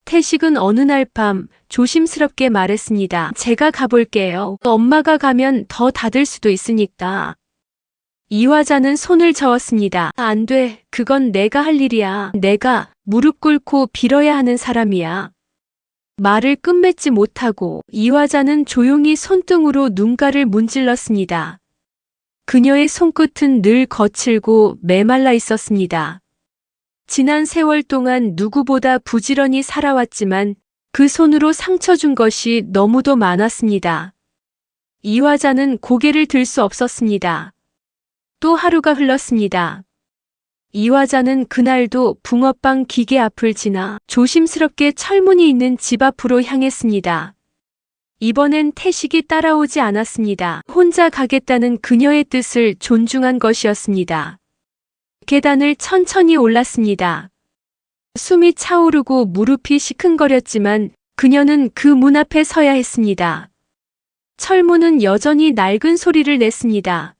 태식은 어느 날 밤 조심스럽게 말했습니다. 제가 가볼게요. 엄마가 가면 더 닫을 수도 있으니까. 이화자는 손을 저었습니다. 안 돼. 그건 내가 할 일이야. 내가 무릎 꿇고 빌어야 하는 사람이야. 말을 끝맺지 못하고 이화자는 조용히 손등으로 눈가를 문질렀습니다. 그녀의 손끝은 늘 거칠고 메말라 있었습니다. 지난 세월 동안 누구보다 부지런히 살아왔지만 그 손으로 상처 준 것이 너무도 많았습니다. 이화자는 고개를 들 수 없었습니다. 또 하루가 흘렀습니다. 이화자는 그날도 붕어빵 기계 앞을 지나 조심스럽게 철문이 있는 집 앞으로 향했습니다. 이번엔 태식이 따라오지 않았습니다. 혼자 가겠다는 그녀의 뜻을 존중한 것이었습니다. 계단을 천천히 올랐습니다. 숨이 차오르고 무릎이 시큰거렸지만 그녀는 그 문 앞에 서야 했습니다. 철문은 여전히 낡은 소리를 냈습니다.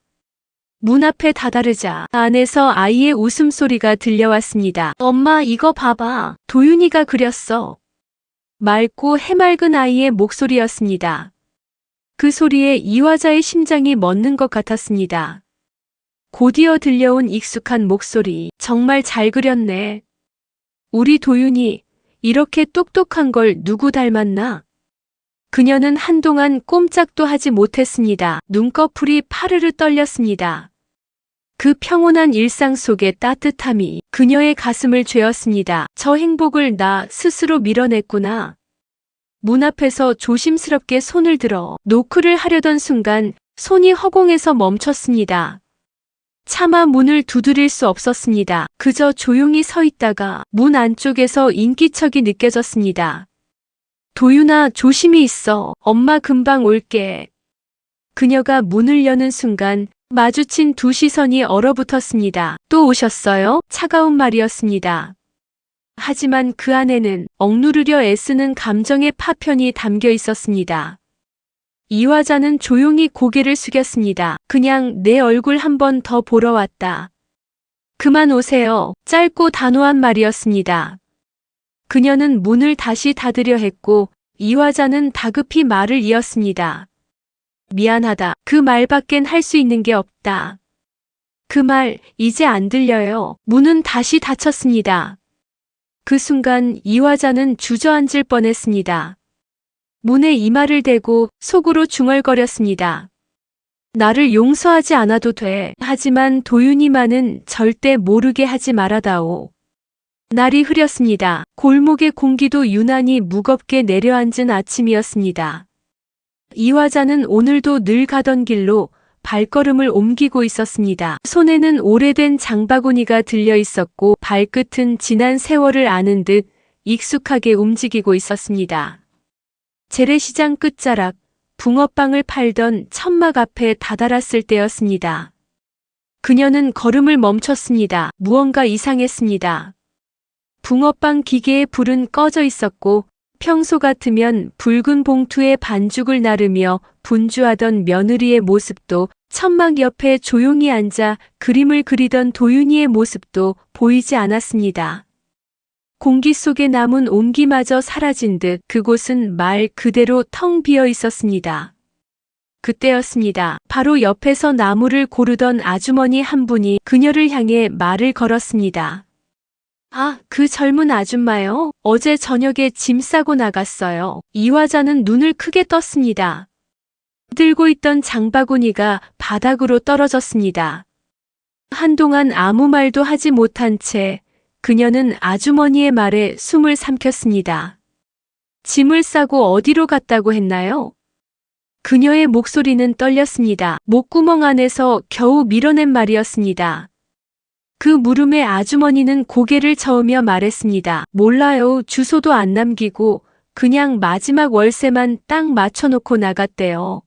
문 앞에 다다르자 안에서 아이의 웃음소리가 들려왔습니다. 엄마, 이거 봐봐. 도윤이가 그렸어. 맑고 해맑은 아이의 목소리였습니다. 그 소리에 이화자의 심장이 멎는 것 같았습니다. 곧이어 들려온 익숙한 목소리. 정말 잘 그렸네. 우리 도윤이 이렇게 똑똑한 걸 누구 닮았나? 그녀는 한동안 꼼짝도 하지 못했습니다. 눈꺼풀이 파르르 떨렸습니다. 그 평온한 일상 속의 따뜻함이 그녀의 가슴을 죄었습니다. 저 행복을 나 스스로 밀어냈구나. 문 앞에서 조심스럽게 손을 들어 노크를 하려던 순간 손이 허공에서 멈췄습니다. 차마 문을 두드릴 수 없었습니다. 그저 조용히 서 있다가 문 안쪽에서 인기척이 느껴졌습니다. 도윤아, 조심히 있어. 엄마 금방 올게. 그녀가 문을 여는 순간 마주친 두 시선이 얼어붙었습니다. 또 오셨어요? 차가운 말이었습니다. 하지만 그 안에는 억누르려 애쓰는 감정의 파편이 담겨 있었습니다. 이화자는 조용히 고개를 숙였습니다. 그냥 내 얼굴 한 번 더 보러 왔다. 그만 오세요. 짧고 단호한 말이었습니다. 그녀는 문을 다시 닫으려 했고 이화자는 다급히 말을 이었습니다. 미안하다. 그 말밖엔 할 수 있는 게 없다. 그 말 이제 안 들려요. 문은 다시 닫혔습니다. 그 순간 이화자는 주저앉을 뻔했습니다. 문에 이마를 대고 속으로 중얼거렸습니다. 나를 용서하지 않아도 돼. 하지만 도윤이만은 절대 모르게 하지 말아다오. 날이 흐렸습니다. 골목의 공기도 유난히 무겁게 내려앉은 아침이었습니다. 이화자는 오늘도 늘 가던 길로 발걸음을 옮기고 있었습니다. 손에는 오래된 장바구니가 들려 있었고 발끝은 지난 세월을 아는 듯 익숙하게 움직이고 있었습니다. 재래시장 끝자락 붕어빵을 팔던 천막 앞에 다다랐을 때였습니다. 그녀는 걸음을 멈췄습니다. 무언가 이상했습니다. 붕어빵 기계의 불은 꺼져 있었고 평소 같으면 붉은 봉투에 반죽을 나르며 분주하던 며느리의 모습도 천막 옆에 조용히 앉아 그림을 그리던 도윤이의 모습도 보이지 않았습니다. 공기 속에 남은 온기마저 사라진 듯 그곳은 말 그대로 텅 비어 있었습니다. 그때였습니다. 바로 옆에서 나무를 고르던 아주머니 한 분이 그녀를 향해 말을 걸었습니다. 아, 그 젊은 아줌마요? 어제 저녁에 짐 싸고 나갔어요. 이화자는 눈을 크게 떴습니다. 들고 있던 장바구니가 바닥으로 떨어졌습니다. 한동안 아무 말도 하지 못한 채 그녀는 아주머니의 말에 숨을 삼켰습니다. 짐을 싸고 어디로 갔다고 했나요? 그녀의 목소리는 떨렸습니다. 목구멍 안에서 겨우 밀어낸 말이었습니다. 그 물음에 아주머니는 고개를 저으며 말했습니다. 몰라요. 주소도 안 남기고 그냥 마지막 월세만 딱 맞춰놓고 나갔대요.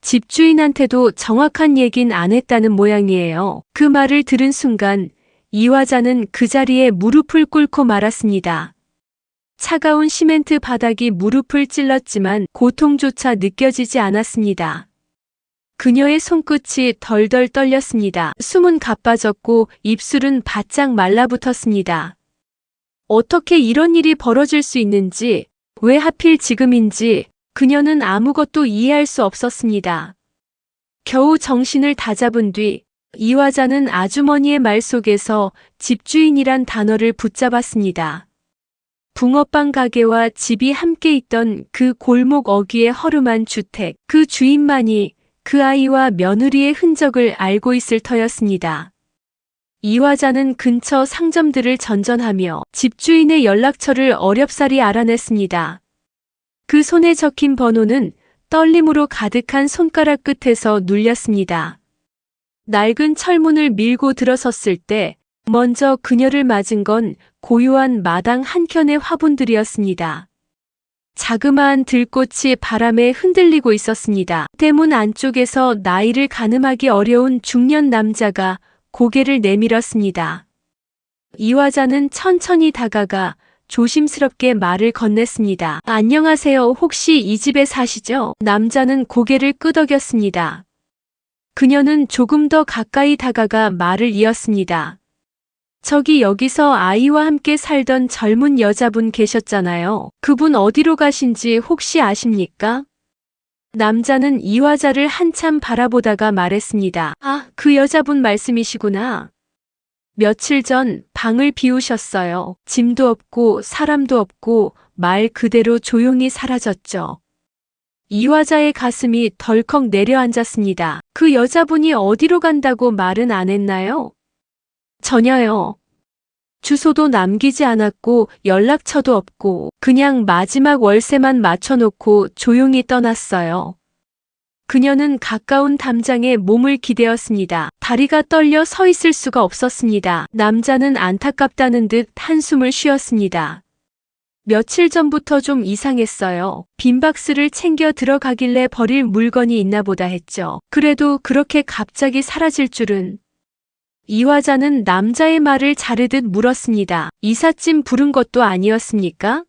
집주인한테도 정확한 얘긴 안 했다는 모양이에요. 그 말을 들은 순간 이화자는 그 자리에 무릎을 꿇고 말았습니다. 차가운 시멘트 바닥이 무릎을 찔렀지만 고통조차 느껴지지 않았습니다. 그녀의 손끝이 덜덜 떨렸습니다. 숨은 가빠졌고 입술은 바짝 말라붙었습니다. 어떻게 이런 일이 벌어질 수 있는지, 왜 하필 지금인지 그녀는 아무것도 이해할 수 없었습니다. 겨우 정신을 다잡은 뒤 이화자는 아주머니의 말 속에서 집주인이란 단어를 붙잡았습니다. 붕어빵 가게와 집이 함께 있던 그 골목 어귀의 허름한 주택, 그 주인만이 그 아이와 며느리의 흔적을 알고 있을 터였습니다. 이화자는 근처 상점들을 전전하며 집주인의 연락처를 어렵사리 알아냈습니다. 그 손에 적힌 번호는 떨림으로 가득한 손가락 끝에서 눌렸습니다. 낡은 철문을 밀고 들어섰을 때 먼저 그녀를 맞은 건 고요한 마당 한켠의 화분들이었습니다. 자그마한 들꽃이 바람에 흔들리고 있었습니다. 대문 안쪽에서 나이를 가늠하기 어려운 중년 남자가 고개를 내밀었습니다. 이화자는 천천히 다가가 조심스럽게 말을 건넸습니다. 안녕하세요. 혹시 이 집에 사시죠? 남자는 고개를 끄덕였습니다. 그녀는 조금 더 가까이 다가가 말을 이었습니다. 저기 여기서 아이와 함께 살던 젊은 여자분 계셨잖아요. 그분 어디로 가신지 혹시 아십니까? 남자는 이화자를 한참 바라보다가 말했습니다. 아, 그 여자분 말씀이시구나. 며칠 전 방을 비우셨어요. 짐도 없고 사람도 없고 말 그대로 조용히 사라졌죠. 이화자의 가슴이 덜컥 내려앉았습니다. 그 여자분이 어디로 간다고 말은 안 했나요? 전혀요. 주소도 남기지 않았고 연락처도 없고 그냥 마지막 월세만 맞춰놓고 조용히 떠났어요. 그녀는 가까운 담장에 몸을 기대었습니다. 다리가 떨려 서 있을 수가 없었습니다. 남자는 안타깝다는 듯 한숨을 쉬었습니다. 며칠 전부터 좀 이상했어요. 빈 박스를 챙겨 들어가길래 버릴 물건이 있나 보다 했죠. 그래도 그렇게 갑자기 사라질 줄은. 이화자는 남자의 말을 자르듯 물었습니다. 이삿짐 부른 것도 아니었습니까?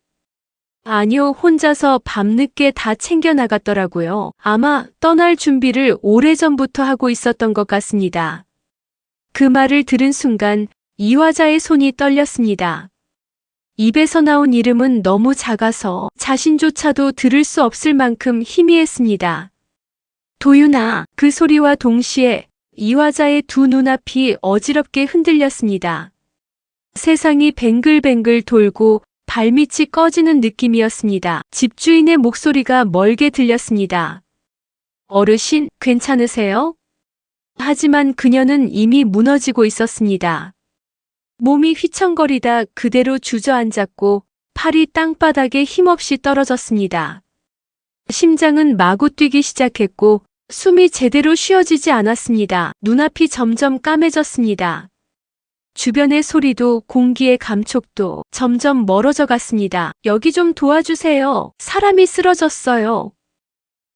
아니요, 혼자서 밤늦게 다 챙겨 나갔더라고요. 아마 떠날 준비를 오래전부터 하고 있었던 것 같습니다. 그 말을 들은 순간 이화자의 손이 떨렸습니다. 입에서 나온 이름은 너무 작아서 자신조차도 들을 수 없을 만큼 희미했습니다. 도윤아, 그 소리와 동시에 이화자의 두 눈앞이 어지럽게 흔들렸습니다. 세상이 뱅글뱅글 돌고 발밑이 꺼지는 느낌이었습니다. 집주인의 목소리가 멀게 들렸습니다. 어르신, 괜찮으세요? 하지만 그녀는 이미 무너지고 있었습니다. 몸이 휘청거리다 그대로 주저앉았고 팔이 땅바닥에 힘없이 떨어졌습니다. 심장은 마구 뛰기 시작했고 숨이 제대로 쉬어지지 않았습니다. 눈앞이 점점 까매졌습니다. 주변의 소리도 공기의 감촉도 점점 멀어져 갔습니다. 여기 좀 도와주세요. 사람이 쓰러졌어요.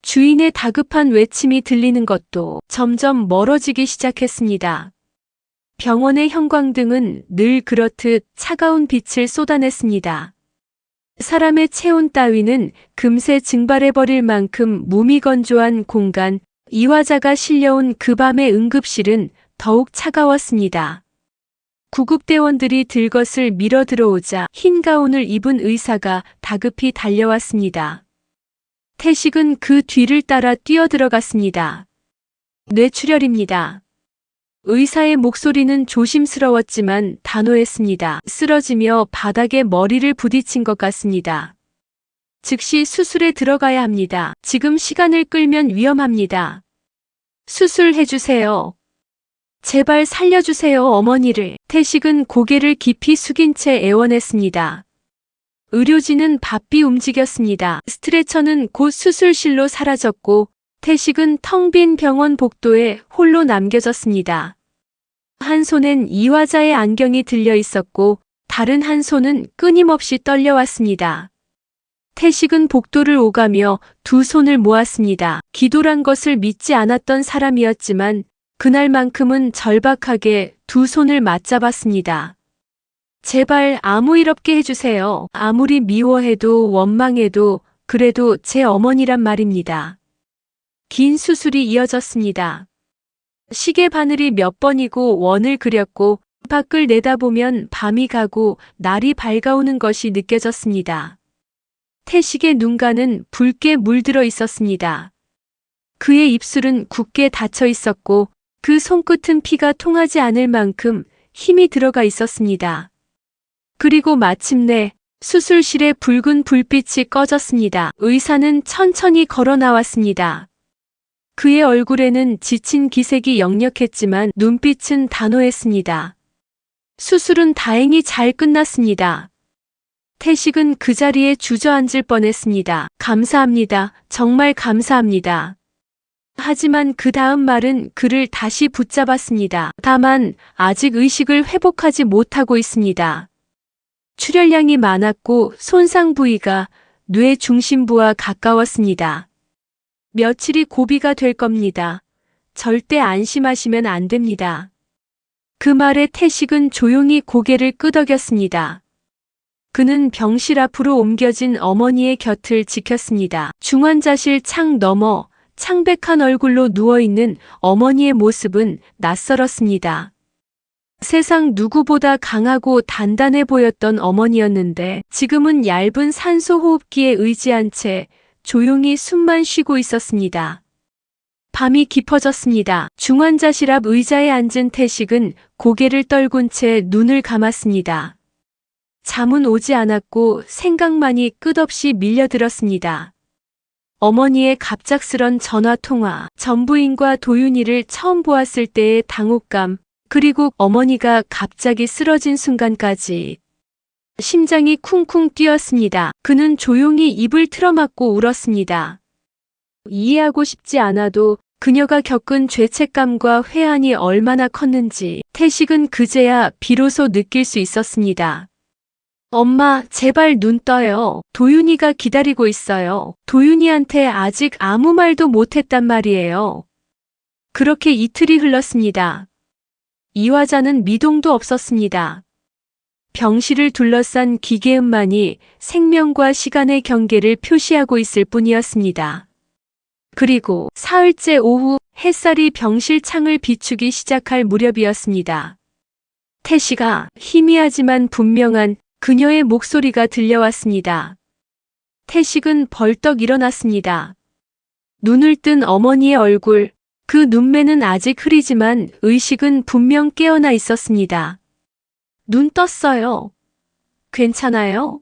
주인의 다급한 외침이 들리는 것도 점점 멀어지기 시작했습니다. 병원의 형광등은 늘 그렇듯 차가운 빛을 쏟아냈습니다. 사람의 체온 따위는 금세 증발해버릴 만큼 무미건조한 공간, 이화자가 실려온 그 밤의 응급실은 더욱 차가웠습니다. 구급대원들이 들것을 밀어 들어오자 흰 가운을 입은 의사가 다급히 달려왔습니다. 태식은 그 뒤를 따라 뛰어들어갔습니다. 뇌출혈입니다. 의사의 목소리는 조심스러웠지만 단호했습니다. 쓰러지며 바닥에 머리를 부딪힌 것 같습니다. 즉시 수술에 들어가야 합니다. 지금 시간을 끌면 위험합니다. 수술해주세요. 제발 살려주세요, 어머니를. 태식은 고개를 깊이 숙인 채 애원했습니다. 의료진은 바삐 움직였습니다. 스트레처는 곧 수술실로 사라졌고 태식은 텅 빈 병원 복도에 홀로 남겨졌습니다. 한 손엔 이화자의 안경이 들려 있었고 다른 한 손은 끊임없이 떨려왔습니다. 태식은 복도를 오가며 두 손을 모았습니다. 기도란 것을 믿지 않았던 사람이었지만 그날만큼은 절박하게 두 손을 맞잡았습니다. 제발 아무 일 없게 해주세요. 아무리 미워해도 원망해도 그래도 제 어머니란 말입니다. 긴 수술이 이어졌습니다. 시계 바늘이 몇 번이고 원을 그렸고 밖을 내다보면 밤이 가고 날이 밝아오는 것이 느껴졌습니다. 태식의 눈가는 붉게 물들어 있었습니다. 그의 입술은 굳게 닫혀 있었고 그 손끝은 피가 통하지 않을 만큼 힘이 들어가 있었습니다. 그리고 마침내 수술실의 붉은 불빛이 꺼졌습니다. 의사는 천천히 걸어 나왔습니다. 그의 얼굴에는 지친 기색이 역력했지만 눈빛은 단호했습니다. 수술은 다행히 잘 끝났습니다. 태식은 그 자리에 주저앉을 뻔했습니다. 감사합니다. 정말 감사합니다. 하지만 그 다음 말은 그를 다시 붙잡았습니다. 다만 아직 의식을 회복하지 못하고 있습니다. 출혈량이 많았고 손상 부위가 뇌 중심부와 가까웠습니다. 며칠이 고비가 될 겁니다. 절대 안심하시면 안 됩니다. 그 말에 태식은 조용히 고개를 끄덕였습니다. 그는 병실 앞으로 옮겨진 어머니의 곁을 지켰습니다. 중환자실 창 너머 창백한 얼굴로 누워있는 어머니의 모습은 낯설었습니다. 세상 누구보다 강하고 단단해 보였던 어머니였는데 지금은 얇은 산소 호흡기에 의지한 채 조용히 숨만 쉬고 있었습니다. 밤이 깊어졌습니다. 중환자실 앞 의자에 앉은 태식은 고개를 떨군 채 눈을 감았습니다. 잠은 오지 않았고 생각만이 끝없이 밀려들었습니다. 어머니의 갑작스런 전화통화, 전부인과 도윤이를 처음 보았을 때의 당혹감, 그리고 어머니가 갑자기 쓰러진 순간까지 심장이 쿵쿵 뛰었습니다. 그는 조용히 입을 틀어막고 울었습니다. 이해하고 싶지 않아도 그녀가 겪은 죄책감과 회한이 얼마나 컸는지 태식은 그제야 비로소 느낄 수 있었습니다. 엄마, 제발 눈 떠요. 도윤이가 기다리고 있어요. 도윤이한테 아직 아무 말도 못했단 말이에요. 그렇게 이틀이 흘렀습니다. 이화자는 미동도 없었습니다. 병실을 둘러싼 기계음만이 생명과 시간의 경계를 표시하고 있을 뿐이었습니다. 그리고 사흘째 오후 햇살이 병실 창을 비추기 시작할 무렵이었습니다. 태식아, 희미하지만 분명한 그녀의 목소리가 들려왔습니다. 태식은 벌떡 일어났습니다. 눈을 뜬 어머니의 얼굴, 그 눈매는 아직 흐리지만 의식은 분명 깨어나 있었습니다. 눈 떴어요. 괜찮아요?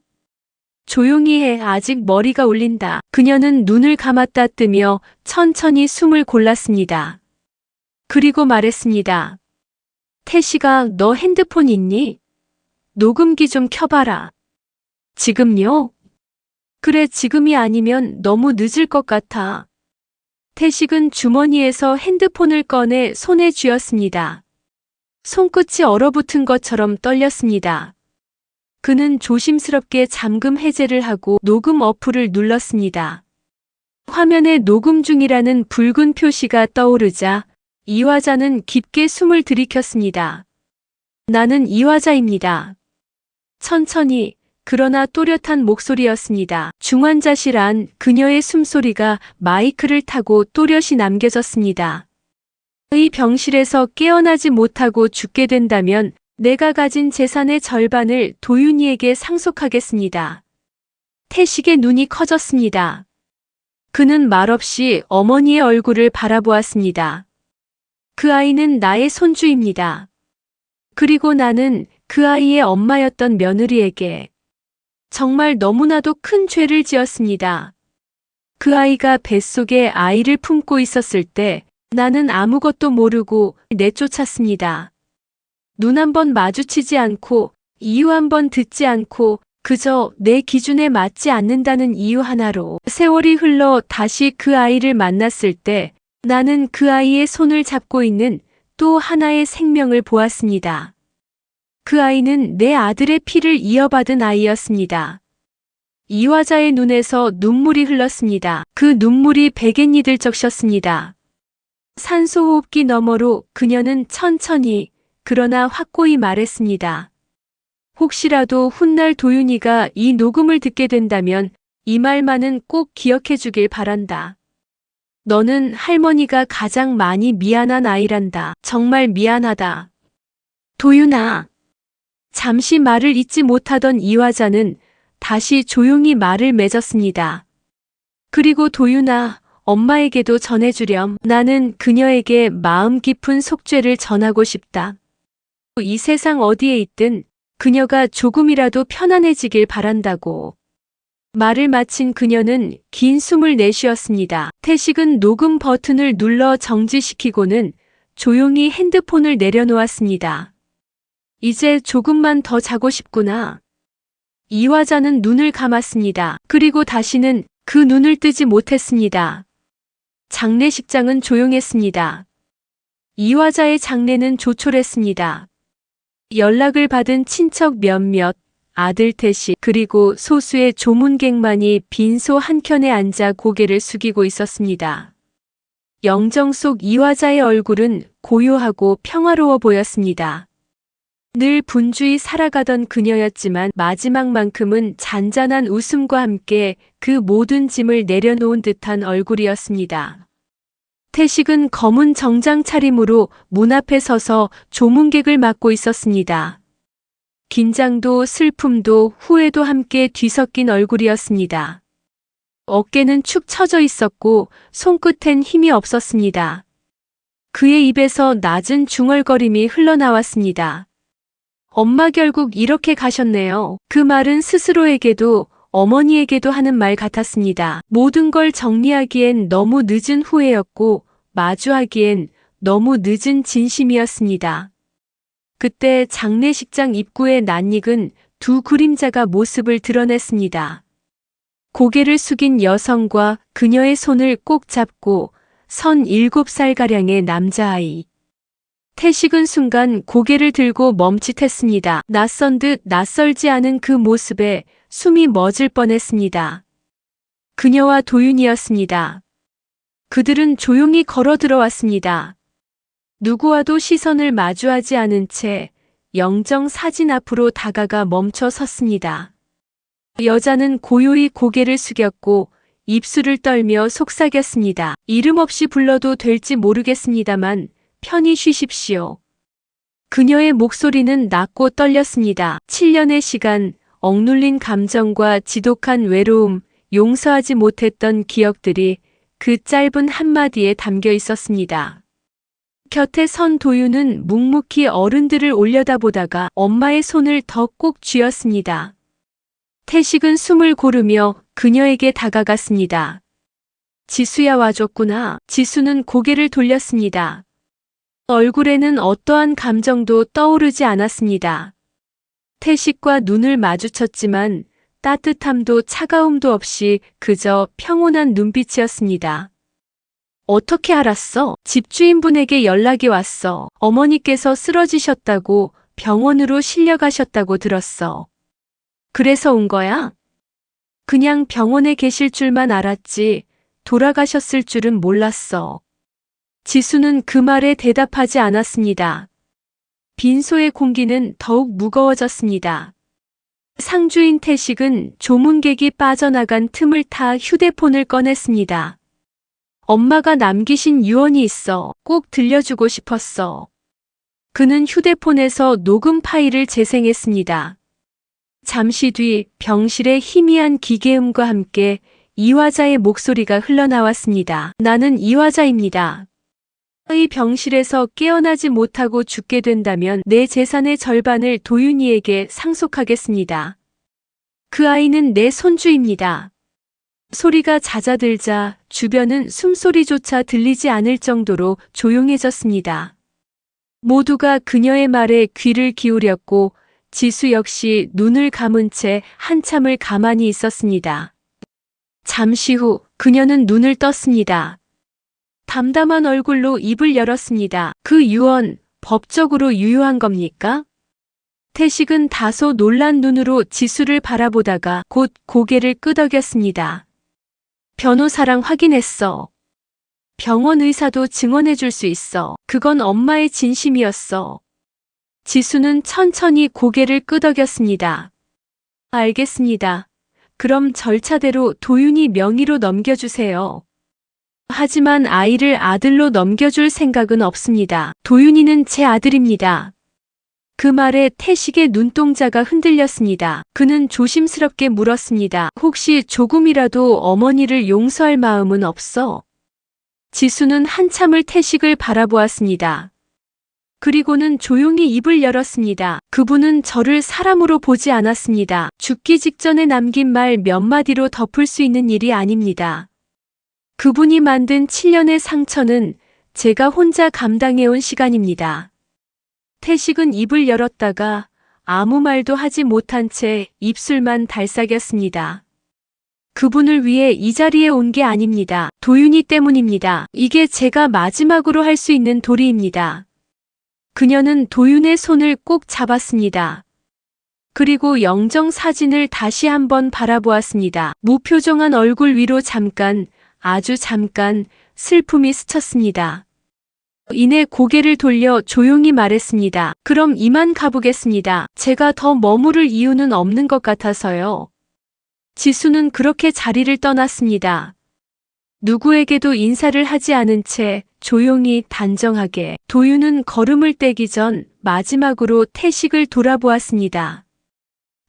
조용히 해, 아직 머리가 울린다. 그녀는 눈을 감았다 뜨며 천천히 숨을 골랐습니다. 그리고 말했습니다. 태식아, 너 핸드폰 있니? 녹음기 좀 켜봐라. 지금요? 그래, 지금이 아니면 너무 늦을 것 같아. 태식은 주머니에서 핸드폰을 꺼내 손에 쥐었습니다. 손끝이 얼어붙은 것처럼 떨렸습니다. 그는 조심스럽게 잠금 해제를 하고 녹음 어플을 눌렀습니다. 화면에 녹음 중이라는 붉은 표시가 떠오르자 이화자는 깊게 숨을 들이켰습니다. 나는 이화자입니다. 천천히, 그러나 또렷한 목소리였습니다. 중환자실 안 그녀의 숨소리가 마이크를 타고 또렷이 남겨졌습니다. 이 병실에서 깨어나지 못하고 죽게 된다면 내가 가진 재산의 절반을 도윤이에게 상속하겠습니다. 태식의 눈이 커졌습니다. 그는 말없이 어머니의 얼굴을 바라보았습니다. 그 아이는 나의 손주입니다. 그리고 나는 그 아이의 엄마였던 며느리에게 정말 너무나도 큰 죄를 지었습니다. 그 아이가 뱃속에 아이를 품고 있었을 때 나는 아무것도 모르고 내쫓았습니다. 눈 한 번 마주치지 않고 이유 한 번 듣지 않고 그저 내 기준에 맞지 않는다는 이유 하나로 세월이 흘러 다시 그 아이를 만났을 때 나는 그 아이의 손을 잡고 있는 또 하나의 생명을 보았습니다. 그 아이는 내 아들의 피를 이어받은 아이였습니다. 이화자의 눈에서 눈물이 흘렀습니다. 그 눈물이 베갯니 들적셨습니다. 산소호흡기 너머로 그녀는 천천히 그러나 확고히 말했습니다. 혹시라도 훗날 도윤이가 이 녹음을 듣게 된다면 이 말만은 꼭 기억해 주길 바란다. 너는 할머니가 가장 많이 미안한 아이란다. 정말 미안하다. 도윤아. 잠시 말을 잇지 못하던 이화자는 다시 조용히 말을 맺었습니다. 그리고 도윤아, 엄마에게도 전해주렴. 나는 그녀에게 마음 깊은 속죄를 전하고 싶다. 이 세상 어디에 있든 그녀가 조금이라도 편안해지길 바란다고. 말을 마친 그녀는 긴 숨을 내쉬었습니다. 태식은 녹음 버튼을 눌러 정지시키고는 조용히 핸드폰을 내려놓았습니다. 이제 조금만 더 자고 싶구나. 이화자는 눈을 감았습니다. 그리고 다시는 그 눈을 뜨지 못했습니다. 장례식장은 조용했습니다. 이화자의 장례는 조촐했습니다. 연락을 받은 친척 몇몇, 아들 태식, 그리고 소수의 조문객만이 빈소 한켠에 앉아 고개를 숙이고 있었습니다. 영정 속 이화자의 얼굴은 고요하고 평화로워 보였습니다. 늘 분주히 살아가던 그녀였지만 마지막만큼은 잔잔한 웃음과 함께 그 모든 짐을 내려놓은 듯한 얼굴이었습니다. 태식은 검은 정장 차림으로 문 앞에 서서 조문객을 맡고 있었습니다. 긴장도 슬픔도 후회도 함께 뒤섞인 얼굴이었습니다. 어깨는 축 처져 있었고 손끝엔 힘이 없었습니다. 그의 입에서 낮은 중얼거림이 흘러나왔습니다. 엄마 결국 이렇게 가셨네요. 그 말은 스스로에게도 어머니에게도 하는 말 같았습니다. 모든 걸 정리하기엔 너무 늦은 후회였고 마주하기엔 너무 늦은 진심이었습니다. 그때 장례식장 입구에 낯익은 두 그림자가 모습을 드러냈습니다. 고개를 숙인 여성과 그녀의 손을 꼭 잡고 선 7살가량의 남자아이. 태식은 순간 고개를 들고 멈칫했습니다. 낯선 듯 낯설지 않은 그 모습에 숨이 멎을 뻔했습니다. 그녀와 도윤이었습니다. 그들은 조용히 걸어 들어왔습니다. 누구와도 시선을 마주하지 않은 채 영정 사진 앞으로 다가가 멈춰 섰습니다. 여자는 고요히 고개를 숙였고 입술을 떨며 속삭였습니다. 이름 없이 불러도 될지 모르겠습니다만 편히 쉬십시오. 그녀의 목소리는 낮고 떨렸습니다. 7년의 시간, 억눌린 감정과 지독한 외로움, 용서하지 못했던 기억들이 그 짧은 한마디에 담겨 있었습니다. 곁에 선 도윤은 묵묵히 어른들을 올려다보다가 엄마의 손을 더 꼭 쥐었습니다. 태식은 숨을 고르며 그녀에게 다가갔습니다. 지수야 와줬구나. 지수는 고개를 돌렸습니다. 얼굴에는 어떠한 감정도 떠오르지 않았습니다. 태식과 눈을 마주쳤지만 따뜻함도 차가움도 없이 그저 평온한 눈빛이었습니다. 어떻게 알았어? 집주인분에게 연락이 왔어. 어머니께서 쓰러지셨다고 병원으로 실려가셨다고 들었어. 그래서 온 거야? 그냥 병원에 계실 줄만 알았지 돌아가셨을 줄은 몰랐어. 지수는 그 말에 대답하지 않았습니다. 빈소의 공기는 더욱 무거워졌습니다. 상주인 태식은 조문객이 빠져나간 틈을 타 휴대폰을 꺼냈습니다. 엄마가 남기신 유언이 있어. 꼭 들려주고 싶었어. 그는 휴대폰에서 녹음 파일을 재생했습니다. 잠시 뒤 병실의 희미한 기계음과 함께 이화자의 목소리가 흘러나왔습니다. 나는 이화자입니다. 이 병실에서 깨어나지 못하고 죽게 된다면 내 재산의 절반을 도윤이에게 상속하겠습니다. 그 아이는 내 손주입니다. 소리가 잦아들자 주변은 숨소리조차 들리지 않을 정도로 조용해졌습니다. 모두가 그녀의 말에 귀를 기울였고 지수 역시 눈을 감은 채 한참을 가만히 있었습니다. 잠시 후 그녀는 눈을 떴습니다. 담담한 얼굴로 입을 열었습니다. 그 유언, 법적으로 유효한 겁니까? 태식은 다소 놀란 눈으로 지수를 바라보다가 곧 고개를 끄덕였습니다. 변호사랑 확인했어. 병원 의사도 증언해 줄 수 있어. 그건 엄마의 진심이었어. 지수는 천천히 고개를 끄덕였습니다. 알겠습니다. 그럼 절차대로 도윤이 명의로 넘겨주세요. 하지만 아이를 아들로 넘겨줄 생각은 없습니다. 도윤이는 제 아들입니다. 그 말에 태식의 눈동자가 흔들렸습니다. 그는 조심스럽게 물었습니다. 혹시 조금이라도 어머니를 용서할 마음은 없어? 지수는 한참을 태식을 바라보았습니다. 그리고는 조용히 입을 열었습니다. 그분은 저를 사람으로 보지 않았습니다. 죽기 직전에 남긴 말 몇 마디로 덮을 수 있는 일이 아닙니다. 그분이 만든 7년의 상처는 제가 혼자 감당해온 시간입니다. 태식은 입을 열었다가 아무 말도 하지 못한 채 입술만 달싹였습니다. 그분을 위해 이 자리에 온 게 아닙니다. 도윤이 때문입니다. 이게 제가 마지막으로 할 수 있는 도리입니다. 그녀는 도윤의 손을 꼭 잡았습니다. 그리고 영정 사진을 다시 한번 바라보았습니다. 무표정한 얼굴 위로 잠깐, 아주 잠깐 슬픔이 스쳤습니다. 이내 고개를 돌려 조용히 말했습니다. 그럼 이만 가보겠습니다. 제가 더 머무를 이유는 없는 것 같아서요. 지수는 그렇게 자리를 떠났습니다. 누구에게도 인사를 하지 않은 채 조용히 단정하게 도윤은 걸음을 떼기 전 마지막으로 태식을 돌아보았습니다.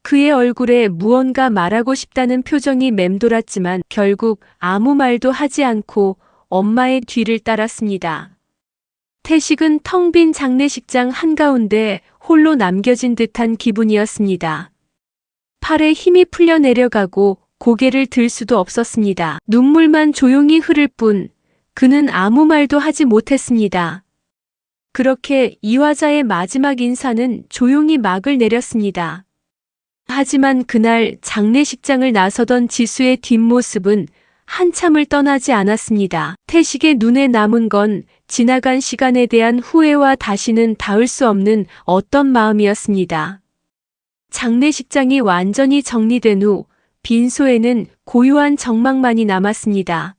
그의 얼굴에 무언가 말하고 싶다는 표정이 맴돌았지만 결국 아무 말도 하지 않고 엄마의 뒤를 따랐습니다. 태식은 텅 빈 장례식장 한가운데 홀로 남겨진 듯한 기분이었습니다. 팔에 힘이 풀려 내려가고 고개를 들 수도 없었습니다. 눈물만 조용히 흐를 뿐 그는 아무 말도 하지 못했습니다. 그렇게 이화자의 마지막 인사는 조용히 막을 내렸습니다. 하지만 그날 장례식장을 나서던 지수의 뒷모습은 한참을 떠나지 않았습니다. 태식의 눈에 남은 건 지나간 시간에 대한 후회와 다시는 닿을 수 없는 어떤 마음이었습니다. 장례식장이 완전히 정리된 후 빈소에는 고요한 정막만이 남았습니다.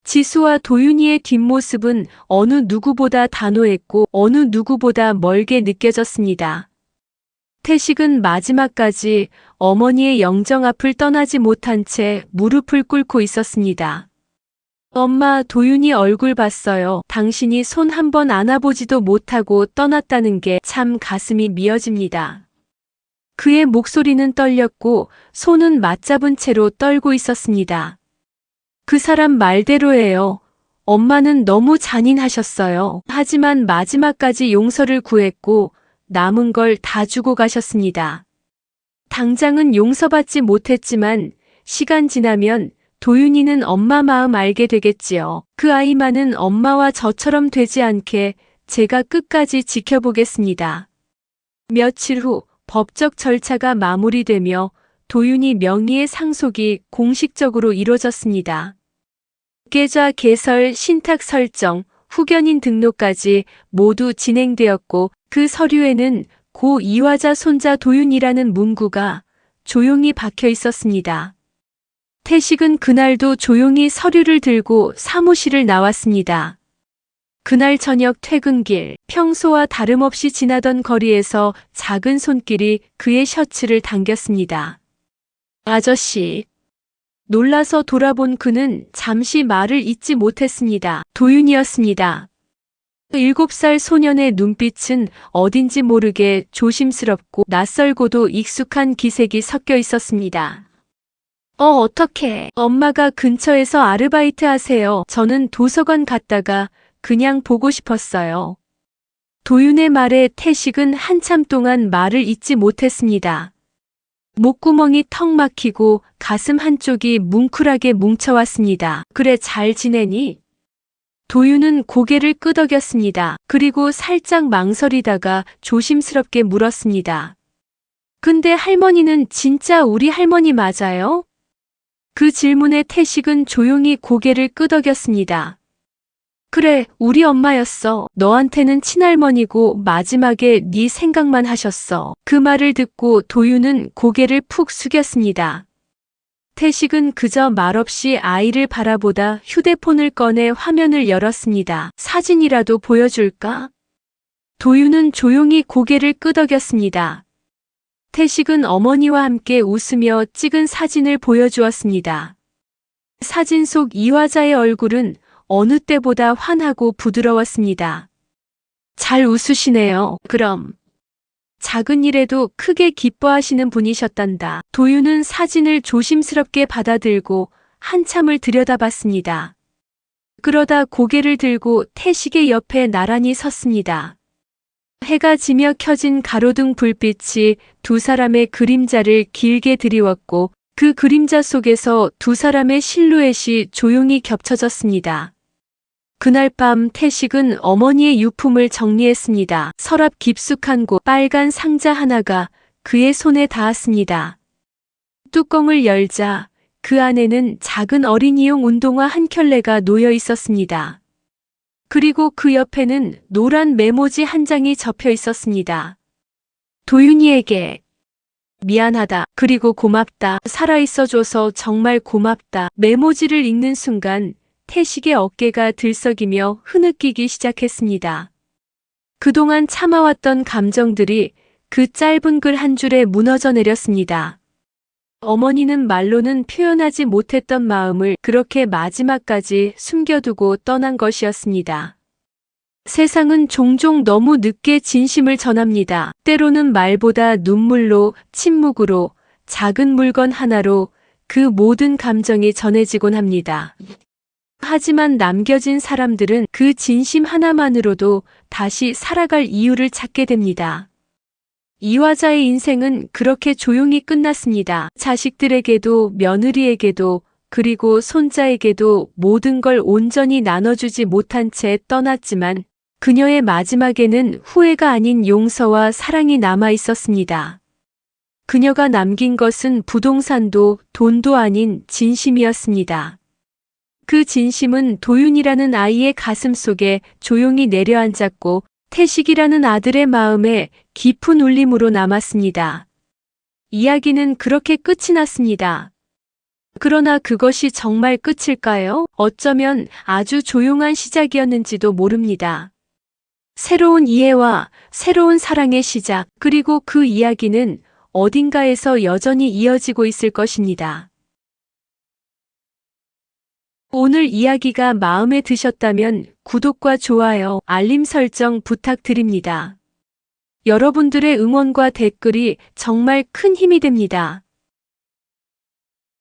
지수와 도윤이의 뒷모습은 어느 누구보다 단호했고 어느 누구보다 멀게 느껴졌습니다. 태식은 마지막까지 어머니의 영정 앞을 떠나지 못한 채 무릎을 꿇고 있었습니다. 엄마, 도윤이 얼굴 봤어요. 당신이 손 한 번 안아보지도 못하고 떠났다는 게 참 가슴이 미어집니다. 그의 목소리는 떨렸고 손은 맞잡은 채로 떨고 있었습니다. 그 사람 말대로예요. 엄마는 너무 잔인하셨어요. 하지만 마지막까지 용서를 구했고 남은 걸 다 주고 가셨습니다. 당장은 용서받지 못했지만 시간 지나면 도윤이는 엄마 마음 알게 되겠지요. 그 아이만은 엄마와 저처럼 되지 않게 제가 끝까지 지켜보겠습니다. 며칠 후 법적 절차가 마무리되며 도윤이 명의의 상속이 공식적으로 이루어졌습니다. 계좌 개설, 신탁 설정, 후견인 등록까지 모두 진행되었고 그 서류에는 고 이화자 손자 도윤이라는 문구가 조용히 박혀 있었습니다. 태식은 그날도 조용히 서류를 들고 사무실을 나왔습니다. 그날 저녁 퇴근길, 평소와 다름없이 지나던 거리에서 작은 손길이 그의 셔츠를 당겼습니다. 아저씨. 놀라서 돌아본 그는 잠시 말을 잇지 못했습니다. 도윤이었습니다. 7살 소년의 눈빛은 어딘지 모르게 조심스럽고 낯설고도 익숙한 기색이 섞여 있었습니다. 어떡해. 엄마가 근처에서 아르바이트 하세요. 저는 도서관 갔다가 그냥 보고 싶었어요. 도윤의 말에 태식은 한참 동안 말을 잇지 못했습니다. 목구멍이 턱 막히고 가슴 한쪽이 뭉클하게 뭉쳐왔습니다. 그래, 잘 지내니? 도윤은 고개를 끄덕였습니다. 그리고 살짝 망설이다가 조심스럽게 물었습니다. 근데 할머니는 진짜 우리 할머니 맞아요? 그 질문에 태식은 조용히 고개를 끄덕였습니다. 그래, 우리 엄마였어. 너한테는 친할머니고 마지막에 네 생각만 하셨어. 그 말을 듣고 도윤은 고개를 푹 숙였습니다. 태식은 그저 말없이 아이를 바라보다 휴대폰을 꺼내 화면을 열었습니다. 사진이라도 보여줄까? 도윤은 조용히 고개를 끄덕였습니다. 태식은 어머니와 함께 웃으며 찍은 사진을 보여주었습니다. 사진 속 이화자의 얼굴은 어느 때보다 환하고 부드러웠습니다. 잘 웃으시네요. 그럼. 작은 일에도 크게 기뻐하시는 분이셨단다. 도윤은 사진을 조심스럽게 받아들고 한참을 들여다봤습니다. 그러다 고개를 들고 태식의 옆에 나란히 섰습니다. 해가 지며 켜진 가로등 불빛이 두 사람의 그림자를 길게 드리웠고 그 그림자 속에서 두 사람의 실루엣이 조용히 겹쳐졌습니다. 그날 밤 태식은 어머니의 유품을 정리했습니다. 서랍 깊숙한 곳 빨간 상자 하나가 그의 손에 닿았습니다. 뚜껑을 열자 그 안에는 작은 어린이용 운동화 한 켤레가 놓여 있었습니다. 그리고 그 옆에는 노란 메모지 한 장이 접혀 있었습니다. 도윤이에게 미안하다. 그리고 고맙다. 살아있어줘서 정말 고맙다. 메모지를 읽는 순간 태식의 어깨가 들썩이며 흐느끼기 시작했습니다. 그동안 참아왔던 감정들이 그 짧은 글 한 줄에 무너져 내렸습니다. 어머니는 말로는 표현하지 못했던 마음을 그렇게 마지막까지 숨겨두고 떠난 것이었습니다. 세상은 종종 너무 늦게 진심을 전합니다. 때로는 말보다 눈물로, 침묵으로, 작은 물건 하나로 그 모든 감정이 전해지곤 합니다. 하지만 남겨진 사람들은 그 진심 하나만으로도 다시 살아갈 이유를 찾게 됩니다. 이화자의 인생은 그렇게 조용히 끝났습니다. 자식들에게도 며느리에게도 그리고 손자에게도 모든 걸 온전히 나눠주지 못한 채 떠났지만 그녀의 마지막에는 후회가 아닌 용서와 사랑이 남아 있었습니다. 그녀가 남긴 것은 부동산도 돈도 아닌 진심이었습니다. 그 진심은 도윤이라는 아이의 가슴 속에 조용히 내려앉았고 태식이라는 아들의 마음에 깊은 울림으로 남았습니다. 이야기는 그렇게 끝이 났습니다. 그러나 그것이 정말 끝일까요? 어쩌면 아주 조용한 시작이었는지도 모릅니다. 새로운 이해와 새로운 사랑의 시작, 그리고 그 이야기는 어딘가에서 여전히 이어지고 있을 것입니다. 오늘 이야기가 마음에 드셨다면 구독과 좋아요, 알림 설정 부탁드립니다. 여러분들의 응원과 댓글이 정말 큰 힘이 됩니다.